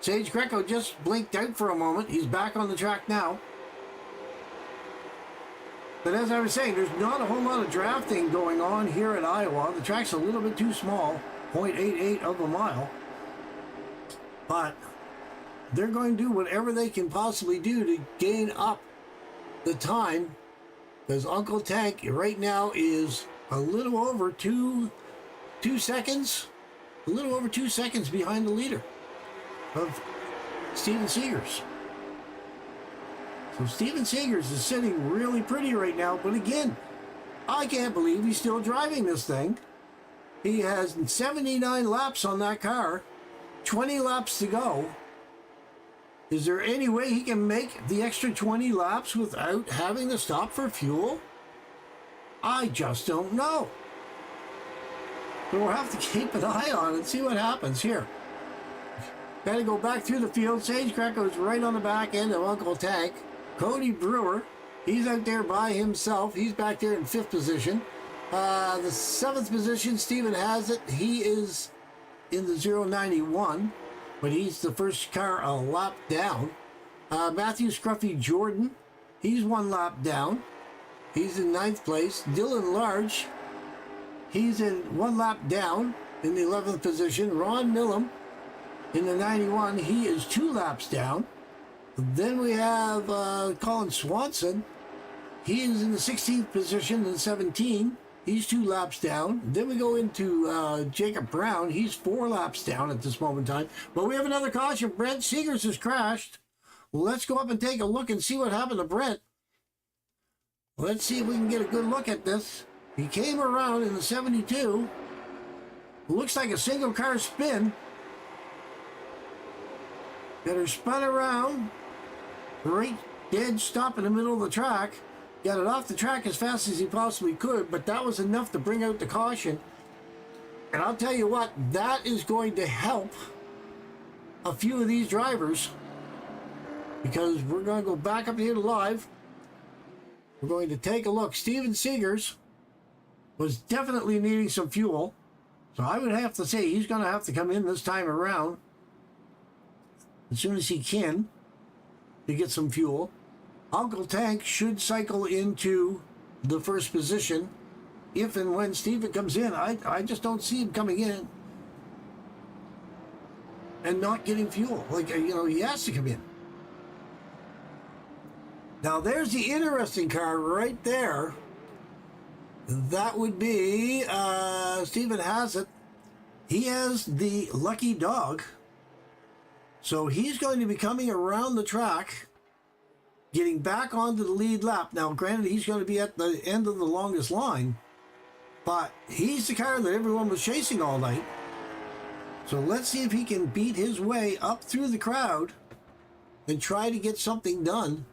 Sage Greco just blinked out for a moment. He's back on the track now. But as I was saying, there's not a whole lot of drafting going on here at Iowa. The track's a little bit too small, 0.88 of a mile. But they're going to do whatever they can possibly do to gain up the time, because Uncle Tank right now is a little over two seconds, a little over 2 seconds behind the leader of Steven Seegers. So Steven Seegers is sitting really pretty right now, but again, I can't believe he's still driving this thing. He has 79 laps on that car, 20 laps to go. Is there any way he can make the extra 20 laps without having to stop for fuel? I just don't know. But we'll have to keep an eye on it and see what happens here. Got to go back through the field. Sage Greco's right on the back end of Uncle Tank. Cody Brewer, he's out there by himself. He's back there in 5th position. The 7th position, Stephen has it. He is in the 091, but he's the first car a lap down. Matthew Scruffy Jordan, he's 1 lap down. He's in 9th place. Dylan Large, he's in 1 lap down in the 11th position. Ron Millam in the 91, he is 2 laps down. Then we have Colin Swanson. He is in the 16th position in 17. He's 2 laps down. Then we go into Jacob Brown. He's 4 laps down at this moment in time. But we have another caution. Brent Seegers has crashed. Let's go up and take a look and see what happened to Brent. Let's see if we can get a good look at this. He came around in the 72. Looks like a single car spin. Got her spun around. Right dead stop in the middle of the track. Got it off the track as fast as he possibly could, but that was enough to bring out the caution. And I'll tell you what, that is going to help a few of these drivers, because we're going to go back up here to live. We're going to take a look. Steven Seegers was definitely needing some fuel, so I would have to say he's going to have to come in this time around as soon as he can to get some fuel. Uncle Tank should cycle into the first position if and when Steven comes in. I just don't see him coming in and not getting fuel. Like, you know, he has to come in. Now, there's the interesting car right there. That would be, Steven has it. He has the lucky dog. So he's going to be coming around the track, getting back onto the lead lap. Now, granted, he's going to be at the end of the longest line, but he's the car that everyone was chasing all night. So let's see if he can beat his way up through the crowd and try to get something done.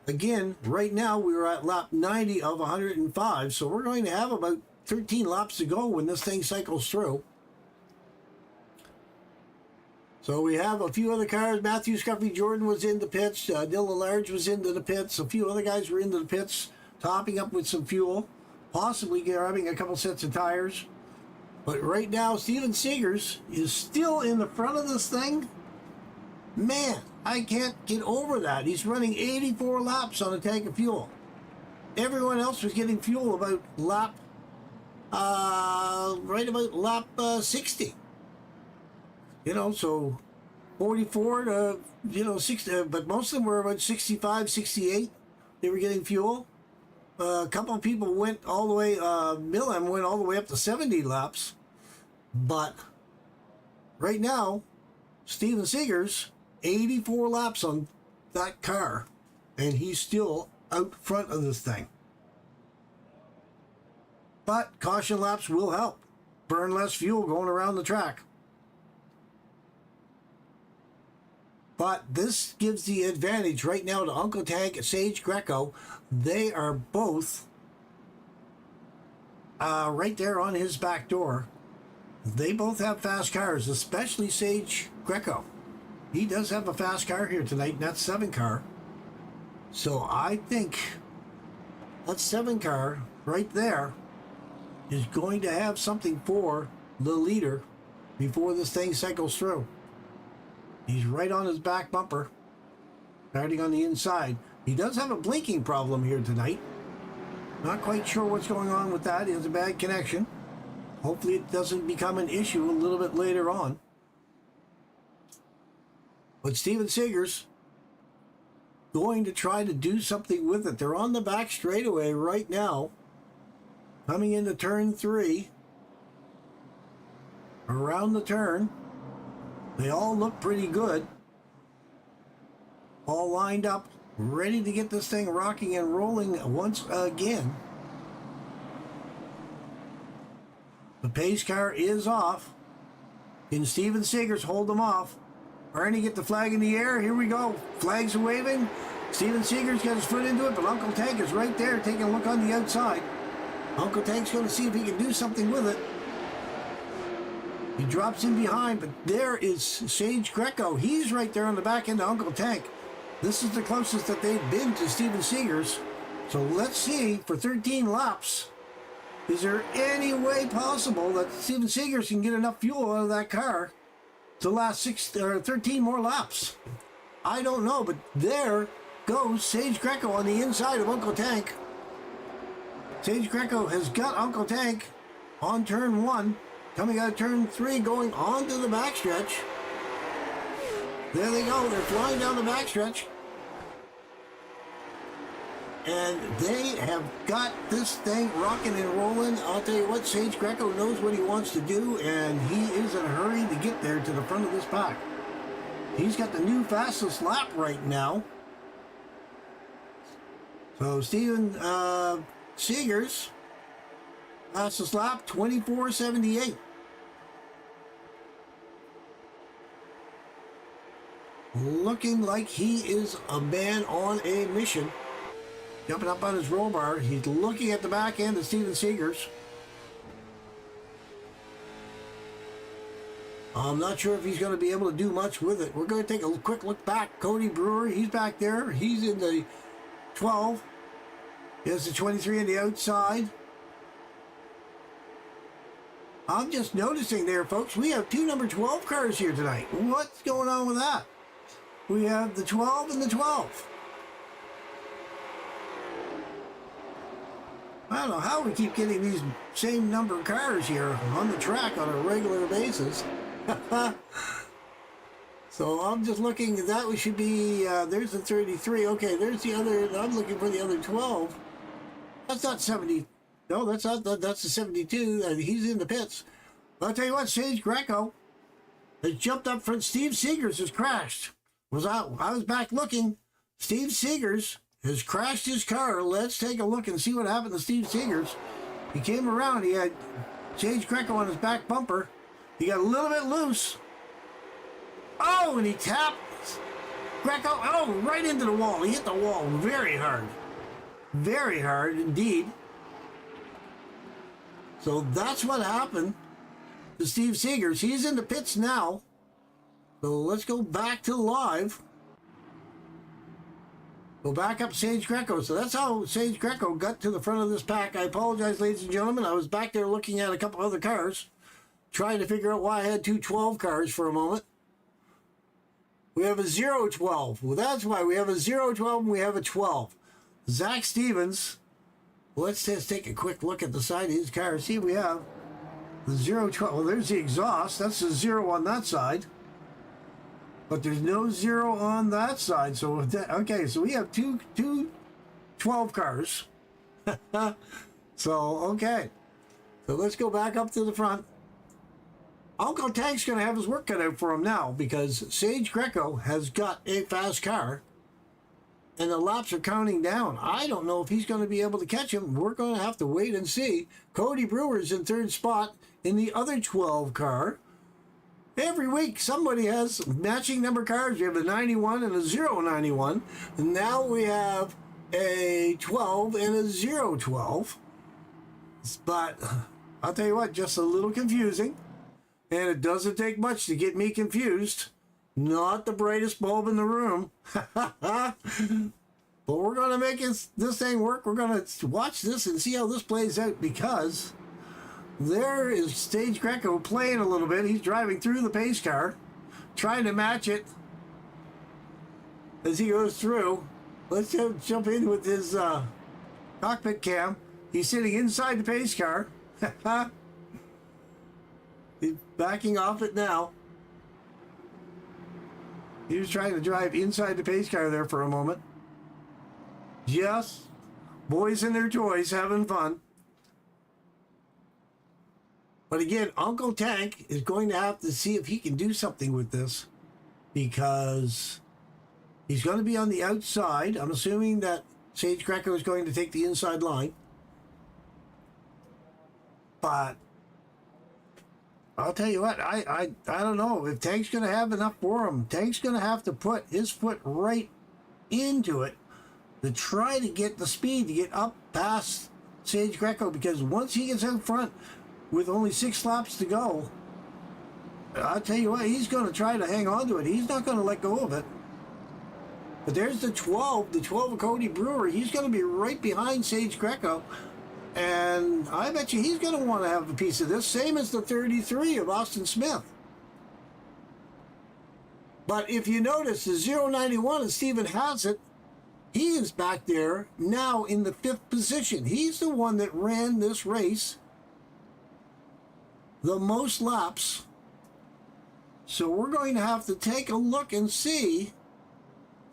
Again, right now we're at lap 90 of 105, so we're going to have about 13 laps to go when this thing cycles through. So we have a few other cars. Matthew Scruffy Jordan was in the pits. Dylan Large was into the pits. A few other guys were into the pits, topping up with some fuel, possibly grabbing a couple sets of tires. But right now, Steven Seegers is still in the front of this thing. Man, I can't get over that. He's running 84 laps on a tank of fuel. Everyone else was getting fuel about lap, right about lap 60. You know, so 44 to, 60, but most of them were about 65, 68. They were getting fuel. A couple of people went all the way, Millam went all the way up to 70 laps. But right now, Steven Seegers, 84 laps on that car, and he's still out front of this thing. But caution laps will help. Burn less fuel going around the track. But this gives the advantage right now to Uncle Tank and Sage Greco. They are both right there on his back door. They both have fast cars, especially Sage Greco. He does have a fast car here tonight, and that's 7 car. So I think that 7 car right there is going to have something for the leader before this thing cycles through. He's right on his back bumper, starting on the inside. He does have a blinking problem here tonight. Not quite sure what's going on with that. He has a bad connection. Hopefully it doesn't become an issue a little bit later on. But Steven Seegers going to try to do something with it. They're on the back straightaway right now, coming into turn 3. Around the turn, they all look pretty good. All lined up, ready to get this thing rocking and rolling once again. The pace car is off. Can Steven Seegers hold them off? Arnie get the flag in the air. Here we go. Flags are waving. Steven Seegers got his foot into it, but Uncle Tank is right there taking a look on the outside. Uncle Tank's going to see if he can do something with it. He drops in behind, but there is Sage Greco. He's right there on the back end of Uncle Tank. This is the closest that they've been to Steven Seegers. So let's see, for 13 laps, is there any way possible that Steven Seegers can get enough fuel out of that car to last 13 more laps? I don't know, but there goes Sage Greco on the inside of Uncle Tank. Sage Greco has got Uncle Tank on turn 1. Coming out of turn 3, going on to the backstretch. There they go. They're flying down the backstretch. And they have got this thing rocking and rolling. I'll tell you what, Sage Greco knows what he wants to do, and he is in a hurry to get there to the front of this pack. He's got the new fastest lap right now. So Steven Seegers, fastest lap, 24:78. Looking like he is a man on a mission. Jumping up on his roll bar. He's looking at the back end of Steven Seegers. I'm not sure if he's going to be able to do much with it. We're going to take a quick look back. Cody Brewer, he's back there. He's in the 12. He has the 23 on the outside. I'm just noticing there, folks, we have 2 number 12 cars here tonight. What's going on with that? We have the 12 and the 12. I don't know how we keep getting these same number cars here on the track on a regular basis. So I'm just looking, that we should be, there's the 33. Okay, there's the other, I'm looking for the other 12. That's not 70. No, that's not, that's the 72. He's in the pits. But I'll tell you what, Sage Greco has jumped up front. Steve Seegers has crashed. I was back looking. Steve Seegers has crashed his car. Let's take a look and see what happened to Steve Seegers. He came around. He had Sage Greco on his back bumper. He got a little bit loose. Oh, and he tapped Greco. Oh, right into the wall. He hit the wall very hard. Very hard indeed. So that's what happened to Steve Seegers. He's in the pits now. So let's go back to live. Go back up Sage Greco. So that's how Sage Greco got to the front of this pack. I apologize, ladies and gentlemen. I was back there looking at a couple other cars, trying to figure out why I had 2 12 cars for a moment. We have a 0-12. Well, that's why we have a 0-12 and we have a 12. Zach Stevens. Let's just take a quick look at the side of his car. See, we have the 0-12. Well, there's the exhaust. That's the 0 on that side. But there's no 0 on that side. So, okay, so we have two 12 cars. So, okay. So let's go back up to the front. Uncle Tank's going to have his work cut out for him now because Sage Greco has got a fast car. And the laps are counting down. I don't know if he's going to be able to catch him. We're going to have to wait and see. Cody Brewer's in 3rd spot in the other 12 car. Every week, somebody has matching number cars. We have a 91 and a 091. And now we have a 12 and a 012. But I'll tell you what, just a little confusing. And it doesn't take much to get me confused. Not the brightest bulb in the room. But we're going to make this thing work. We're going to watch this and see how this plays out, because there is Sage Greco playing a little bit. He's driving through the pace car, trying to match it as he goes through. Let's jump in with his cockpit cam. He's sitting inside the pace car. He's backing off it now. He was trying to drive inside the pace car there for a moment. Yes, boys and their toys having fun. But again, Uncle Tank is going to have to see if he can do something with this, because he's going to be on the outside. I'm assuming that Sage Greco is going to take the inside line. But I'll tell you what, I don't know if Tank's going to have enough for him. Tank's going to have to put his foot right into it to try to get the speed to get up past Sage Greco, because once he gets out front with only 6 laps to go, I'll tell you what, he's going to try to hang on to it. He's not going to let go of it. But there's the 12 of Cody Brewer. He's going to be right behind Sage Greco. And I bet you he's going to want to have a piece of this, same as the 33 of Austin Smith. But if you notice, the 091 of Stephen Hassett, he is back there now in the 5th position. He's the one that ran this race the most laps. So we're going to have to take a look and see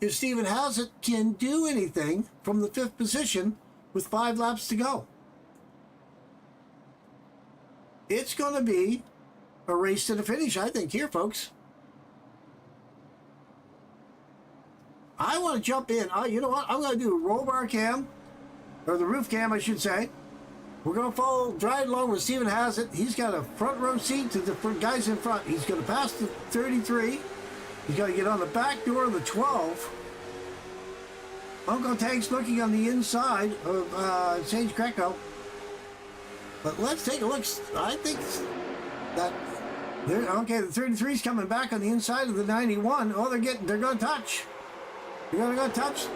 if Stephen Hassett can do anything from the 5th position with 5 laps to go. It's going to be a race to the finish, I think, here, folks. I want to jump in. You know what? I'm going to do a roll bar cam, or the roof cam, I should say. We're going to drive along with Stephen Hassett. He's got a front row seat to the guys in front. He's going to pass the 33. He's got to get on the back door of the 12. Uncle Tank's looking on the inside of Sage Greco. But let's take a look. I think that okay, the 33's coming back on the inside of the 91. Oh, they're going to touch. They're going to touch.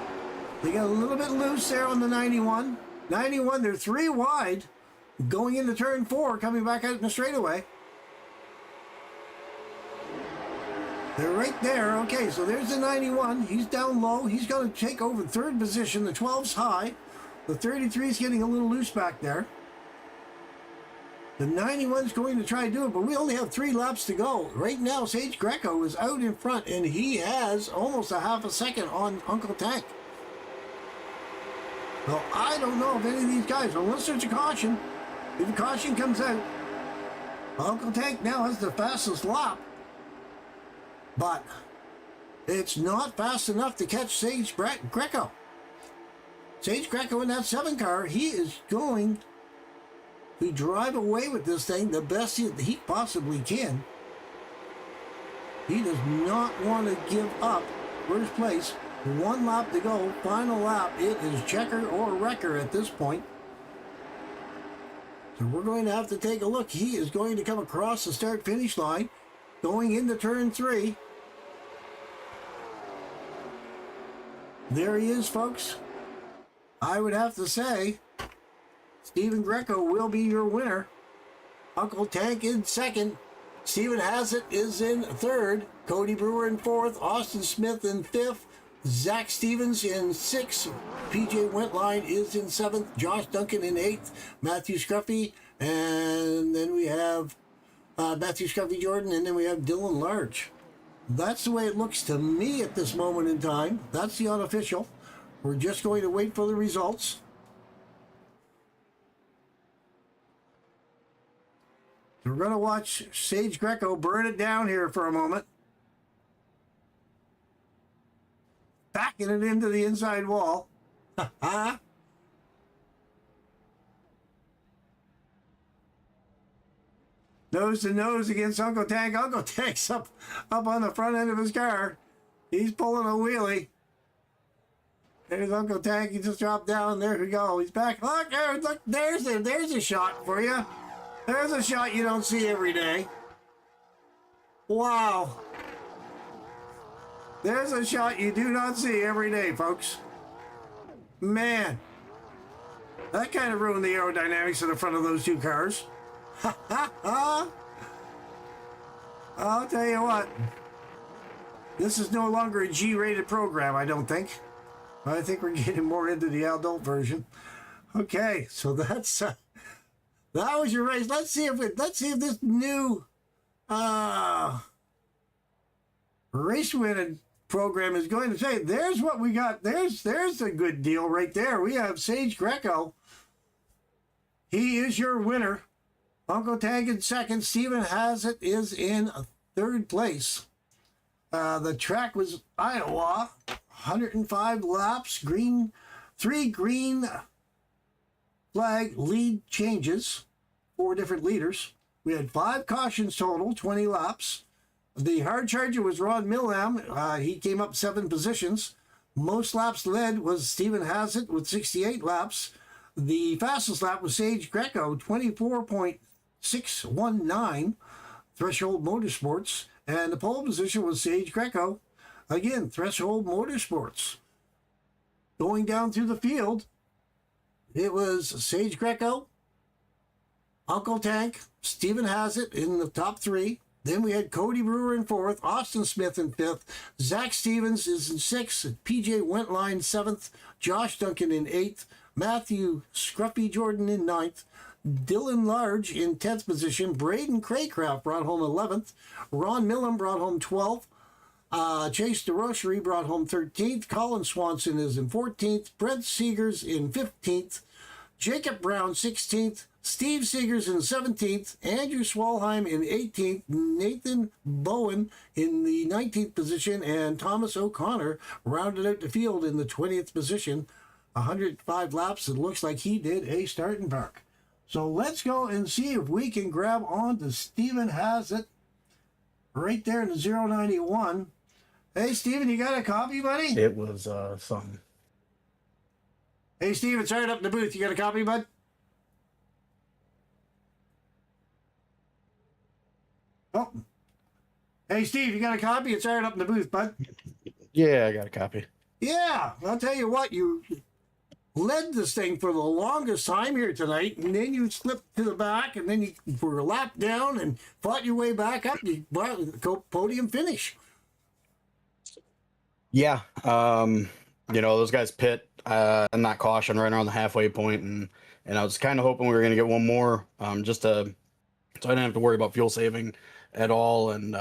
They got a little bit loose there on the 91. 91, they're 3 wide going into turn 4, coming back out in the straightaway. They're right there. Okay, so there's the 91. He's down low. He's going to take over 3rd position. The 12's high. The 33's getting a little loose back there. The 91's going to try to do it, but we only have 3 laps to go. Right now, Sage Greco is out in front, and he has almost a half a second on Uncle Tank. Well, I don't know if any of these guys, unless there's a caution, if a caution comes out, Uncle Tank now has the fastest lap. But it's not fast enough to catch Sage Greco. Sage Greco in that 7 car, he is going to drive away with this thing the best he possibly can. He does not want to give up first place. 1 lap to go, final lap. It is checker or wrecker at this point. So we're going to have to take a look. He is going to come across the start-finish line, going into turn 3. There he is, folks. I would have to say Stephen Greco will be your winner. Uncle Tank in 2nd. Stephen Hassett is in 3rd. Cody Brewer in 4th. Austin Smith in 5th. Zach Stevens in 6th. PJ Wentline is in 7th. Josh Duncan in 8th. Matthew Scruffy. And then we have Matthew Scruffy Jordan. And then we have Dylan Large. That's the way it looks to me at this moment in time. That's the unofficial. We're just going to wait for the results. We're going to watch Sage Greco burn it down here for a moment. Backing it into the inside wall. Nose to nose against Uncle Tank. Uncle Tank's up on the front end of his car. He's pulling a wheelie. There's Uncle Tank. He just dropped down. There we go. He's back. Look, there's a shot for you. There's a shot you don't see every day. Wow. There's a shot you do not see every day, folks. Man, that kind of ruined the aerodynamics of the front of those two cars. I'll tell you what. This is no longer a G-rated program, I don't think. I think we're getting more into the adult version. Okay, so that's that was your race. Let's see if this new race winning program is going to say. There's what we got. There's a good deal right there. We have Sage Greco. He is your winner. Uncle Tank in second. Stephen Hassett is in third place. The track was Iowa, 105 laps, three green flag lead changes, 4 different leaders. We had 5 cautions total, 20 laps. The hard charger was Ron Millam. He came up 7 positions. Most laps led was Stephen Hassett with 68 laps. The fastest lap was Sage Greco, 24.619, Threshold Motorsports. And the pole position was Sage Greco. Again, Threshold Motorsports. Going down through the field, it was Sage Greco, Uncle Tank, Stephen Hassett in the top 3. Then we had Cody Brewer in 4th, Austin Smith in 5th, Zach Stevens is in 6th, PJ Wentline 7th, Josh Duncan in 8th, Matthew Scruffy Jordan in 9th, Dylan Large in 10th position. Braden Craycraft brought home 11th. Ron Millam brought home 12th. Chase DeRochery brought home 13th. Colin Swanson is in 14th. Brent Seegers in 15th. Jacob Brown 16th. Steve Seegers in 17th. Andrew Swalheim in 18th. Nathan Bowen in the 19th position. And Thomas O'Connor rounded out the field in the 20th position. 105 laps. It looks like he did a starting park. So let's go and see if we can grab on to Stephen Hassett right there in the 091. Hey, Stephen, you got a copy, buddy? It was something. Hey, Stephen, it's right up in the booth. You got a copy, bud? Oh. Hey, Steve, you got a copy? It's right up in the booth, bud. Yeah, I got a copy. Yeah, I'll tell you what, you led this thing for the longest time here tonight, and then you slipped to the back, and then you were lapped down and fought your way back up. You brought the podium finish. Yeah, those guys pit and that caution right around the halfway point, and I was kind of hoping we were going to get one more, just so I didn't have to worry about fuel saving at all, and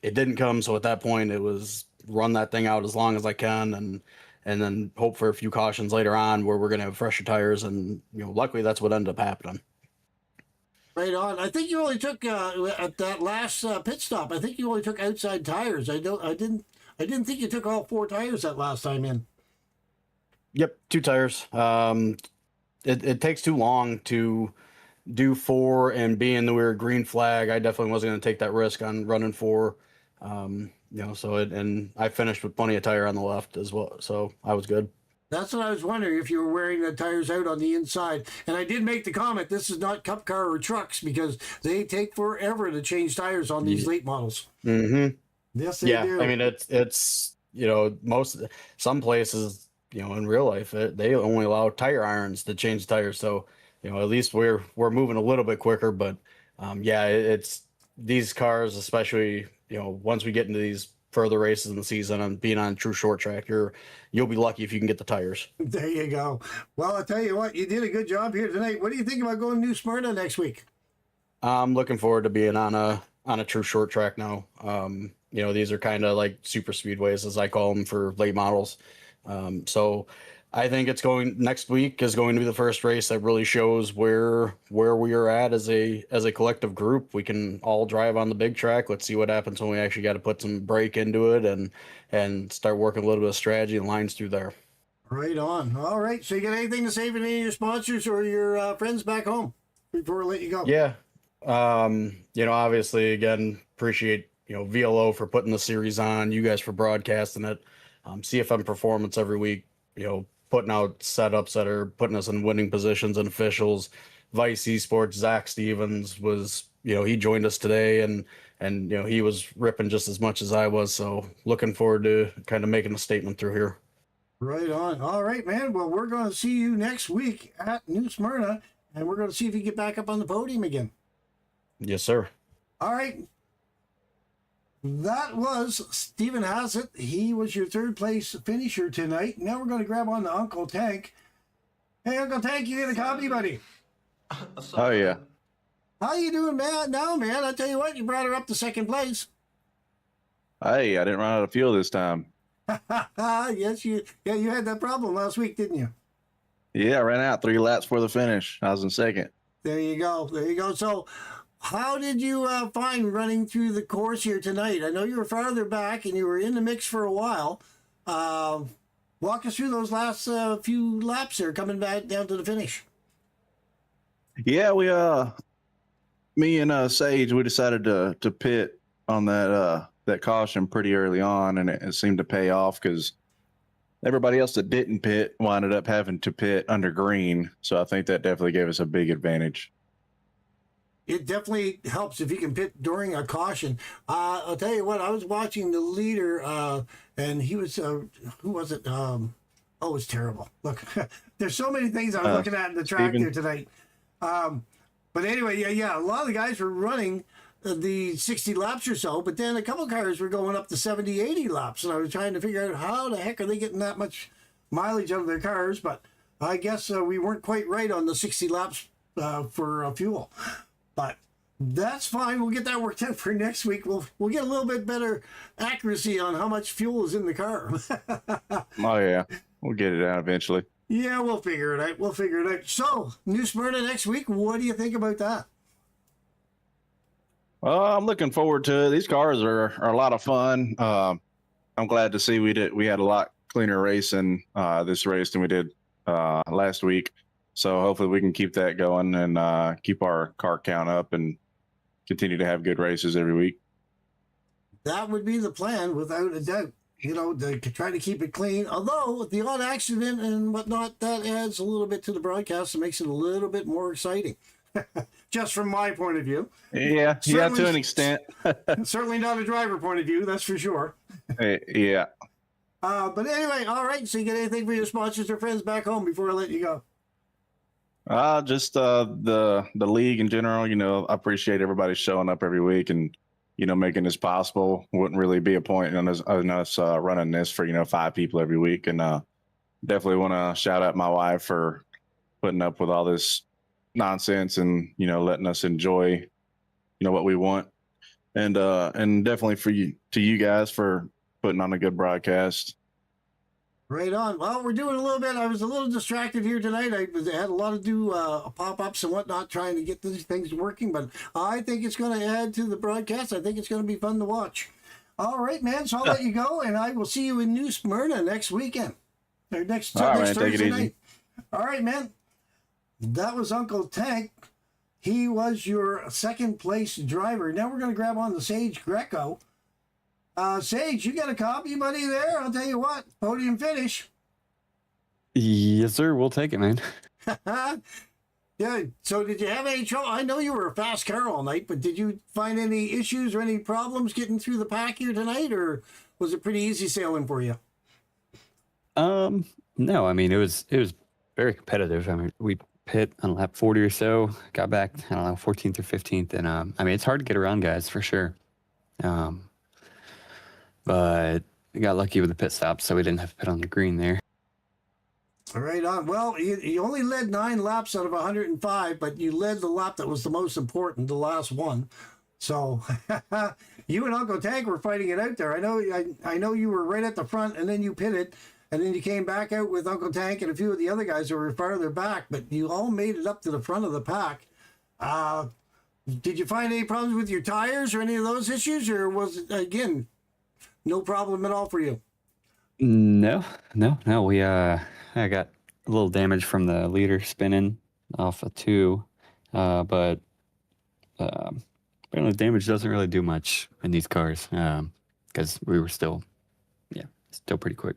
it didn't come. So at that point, it was run that thing out as long as I can, and then hope for a few cautions later on where we're going to have fresher tires. And, luckily that's what ended up happening. Right on. I think you only took, at that last pit stop, I think you only took outside tires. I didn't think you took all 4 tires that last time in. Yep, 2 tires. It takes too long to do 4, and being the weird green flag, I definitely wasn't going to take that risk on running 4. And I finished with plenty of tire on the left as well, so I was good. That's what I was wondering, if you were wearing the tires out on the inside. And I did make the comment, this is not Cup Car or trucks, because they take forever to change tires on these late models. Mm-hmm. Yes, they do. I mean, it's some places, in real life, they only allow tire irons to change the tires. So, at least we're moving a little bit quicker. But it's these cars, especially, once we get into these further races in the season and being on a true short track, you'll be lucky if you can get the tires. There you go. Well, I'll tell you what, you did a good job here tonight. What do you think about going to New Smyrna next week? I'm looking forward to being on a true short track now. These are kind of like super speedways, as I call them, for late models. So I think next week is going to be the first race that really shows where we are at as a collective group. We can all drive on the big track. Let's see what happens when we actually got to put some brake into it and start working a little bit of strategy and lines through there. Right on. All right. So you got anything to say for any of your sponsors or your friends back home before we let you go? Yeah. Obviously, again, appreciate, VLO for putting the series on, you guys for broadcasting it, CFM Performance every week, putting out setups that are putting us in winning positions, and officials, Vice Esports, Zach Stevens was, he joined us today and and he was ripping just as much as I was. So looking forward to kind of making a statement through here. Right on. All right, man. Well, we're going to see you next week at New Smyrna, and we're going to see if you get back up on the podium again. Yes, sir. All right. That was Stephen Hassett. He was your third place finisher tonight. Now we're going to grab on to Uncle Tank. Hey, Uncle Tank, you get a copy, buddy? Oh, yeah. How you doing, man? Now, man, I tell you what, you brought her up to second place. Hey, I didn't run out of fuel this time. Yes, you had that problem last week, didn't you? Yeah, I ran out 3 laps before the finish. I was in second. There you go. There you go. So how did you find running through the course here tonight? I know you were farther back and you were in the mix for a while. Walk us through those last few laps there coming back down to the finish. Yeah, me and Sage, we decided to pit on that caution pretty early on, and it seemed to pay off because everybody else that didn't pit winded up having to pit under green. So I think that definitely gave us a big advantage. It definitely helps if you can pit during a caution. I'll tell you what, I was watching the leader, and he was, who was it? Oh, it's terrible. Look, there's so many things I was looking at in the track Steven. there tonight. But anyway, yeah, a lot of the guys were running the 60 laps or so, but then a couple cars were going up to 70, 80 laps, and I was trying to figure out how the heck are they getting that much mileage out of their cars, but I guess we weren't quite right on the 60 laps for fuel. But that's fine. We'll get that worked out for next week. We'll get a little bit better accuracy on how much fuel is in the car. Oh, yeah. We'll get it out eventually. Yeah, we'll figure it out. We'll figure it out. So, New Smyrna next week. What do you think about that? I'm looking forward to it. These cars are a lot of fun. I'm glad to see we had a lot cleaner racing this race than we did last week. So hopefully we can keep that going and keep our car count up and continue to have good races every week. That would be the plan, without a doubt. To try to keep it clean. Although, with the odd accident and whatnot, that adds a little bit to the broadcast and makes it a little bit more exciting. Just from my point of view. Yeah, to an extent. Certainly not a driver point of view, that's for sure. Yeah. But anyway, all right. So you get anything for your sponsors or friends back home before I let you go? Just the league in general. I appreciate everybody showing up every week and making this possible. Wouldn't really be a point in us running this for 5 people every week. And definitely want to shout out my wife for putting up with all this nonsense and letting us enjoy what we want. And definitely to you guys for putting on a good broadcast. Right on. Well, we're doing a little bit. I was a little distracted here tonight. I had a lot to do pop-ups and whatnot trying to get these things working, but I think it's going to add to the broadcast. I think it's going to be fun to watch. All right, man. So I'll let you go, and I will see you in New Smyrna next weekend. Or next Thursday night. All right, man. That was Uncle Tank. He was your second place driver. Now we're going to grab on the Sage Greco. Sage, you got a copy, buddy, there? I'll tell you what, podium finish. Yes, sir. We'll take it, man. Yeah, so did you have any trouble? I know you were a fast car all night, but did you find any issues or any problems getting through the pack here tonight, or was it pretty easy sailing for you? No, I mean, it was very competitive. I mean, we pit on lap 40 or so, got back, 14th or 15th, and I mean, it's hard to get around guys for sure. But we got lucky with the pit stop, so we didn't have to pit on the green there. Right on. Well, you only led 9 laps out of 105, but you led the lap that was the most important, the last one. So you and Uncle Tank were fighting it out there. I know you were right at the front, and then you pitted, and then you came back out with Uncle Tank and a few of the other guys who were farther back, but you all made it up to the front of the pack. Did you find any problems with your tires or any of those issues, or was it, again, no problem at all for you? No. We I got a little damage from the leader spinning off of 2, but apparently damage doesn't really do much in these cars because we were still pretty quick.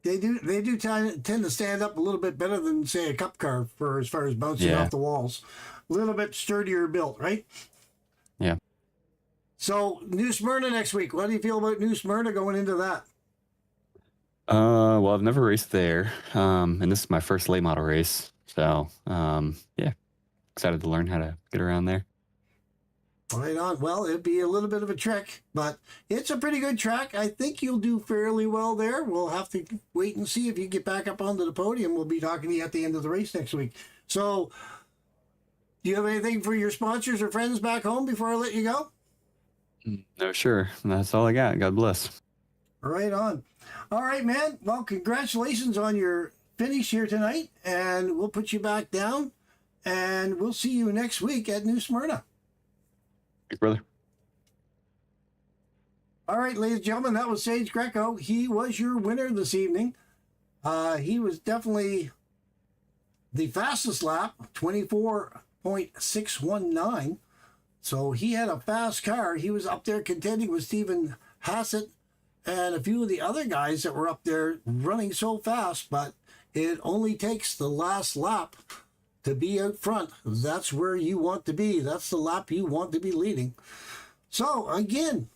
They do tend to stand up a little bit better than, say, a cup car for as far as bouncing off the walls. A little bit sturdier built, right? Yeah. So, New Smyrna next week. What do you feel about New Smyrna going into that? Well, I've never raced there, and this is my first late model race. So, yeah, excited to learn how to get around there. Right on. Well, it'd be a little bit of a trek, but it's a pretty good track. I think you'll do fairly well there. We'll have to wait and see if you get back up onto the podium. We'll be talking to you at the end of the race next week. So, do you have anything for your sponsors or friends back home before I let you go? No, sure. That's all I got. God bless. Right on. All right, man. Well, congratulations on your finish here tonight, and we'll put you back down, and we'll see you next week at New Smyrna. Big brother. All right, ladies and gentlemen, that was Sage Greco. He was your winner this evening. He was definitely the fastest lap, 24.619. So he had a fast car. He was up there contending with Stephen Hassett and a few of the other guys that were up there running so fast, but it only takes the last lap to be out front. That's where you want to be. That's the lap you want to be leading. So again,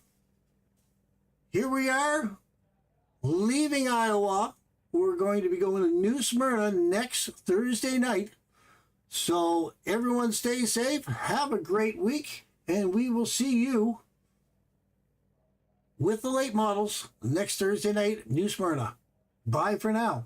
here we are leaving Iowa. We're going to be going to New Smyrna next Thursday night. So everyone stay safe, have a great week, and we will see you with the late models next Thursday night, New Smyrna. Bye for now.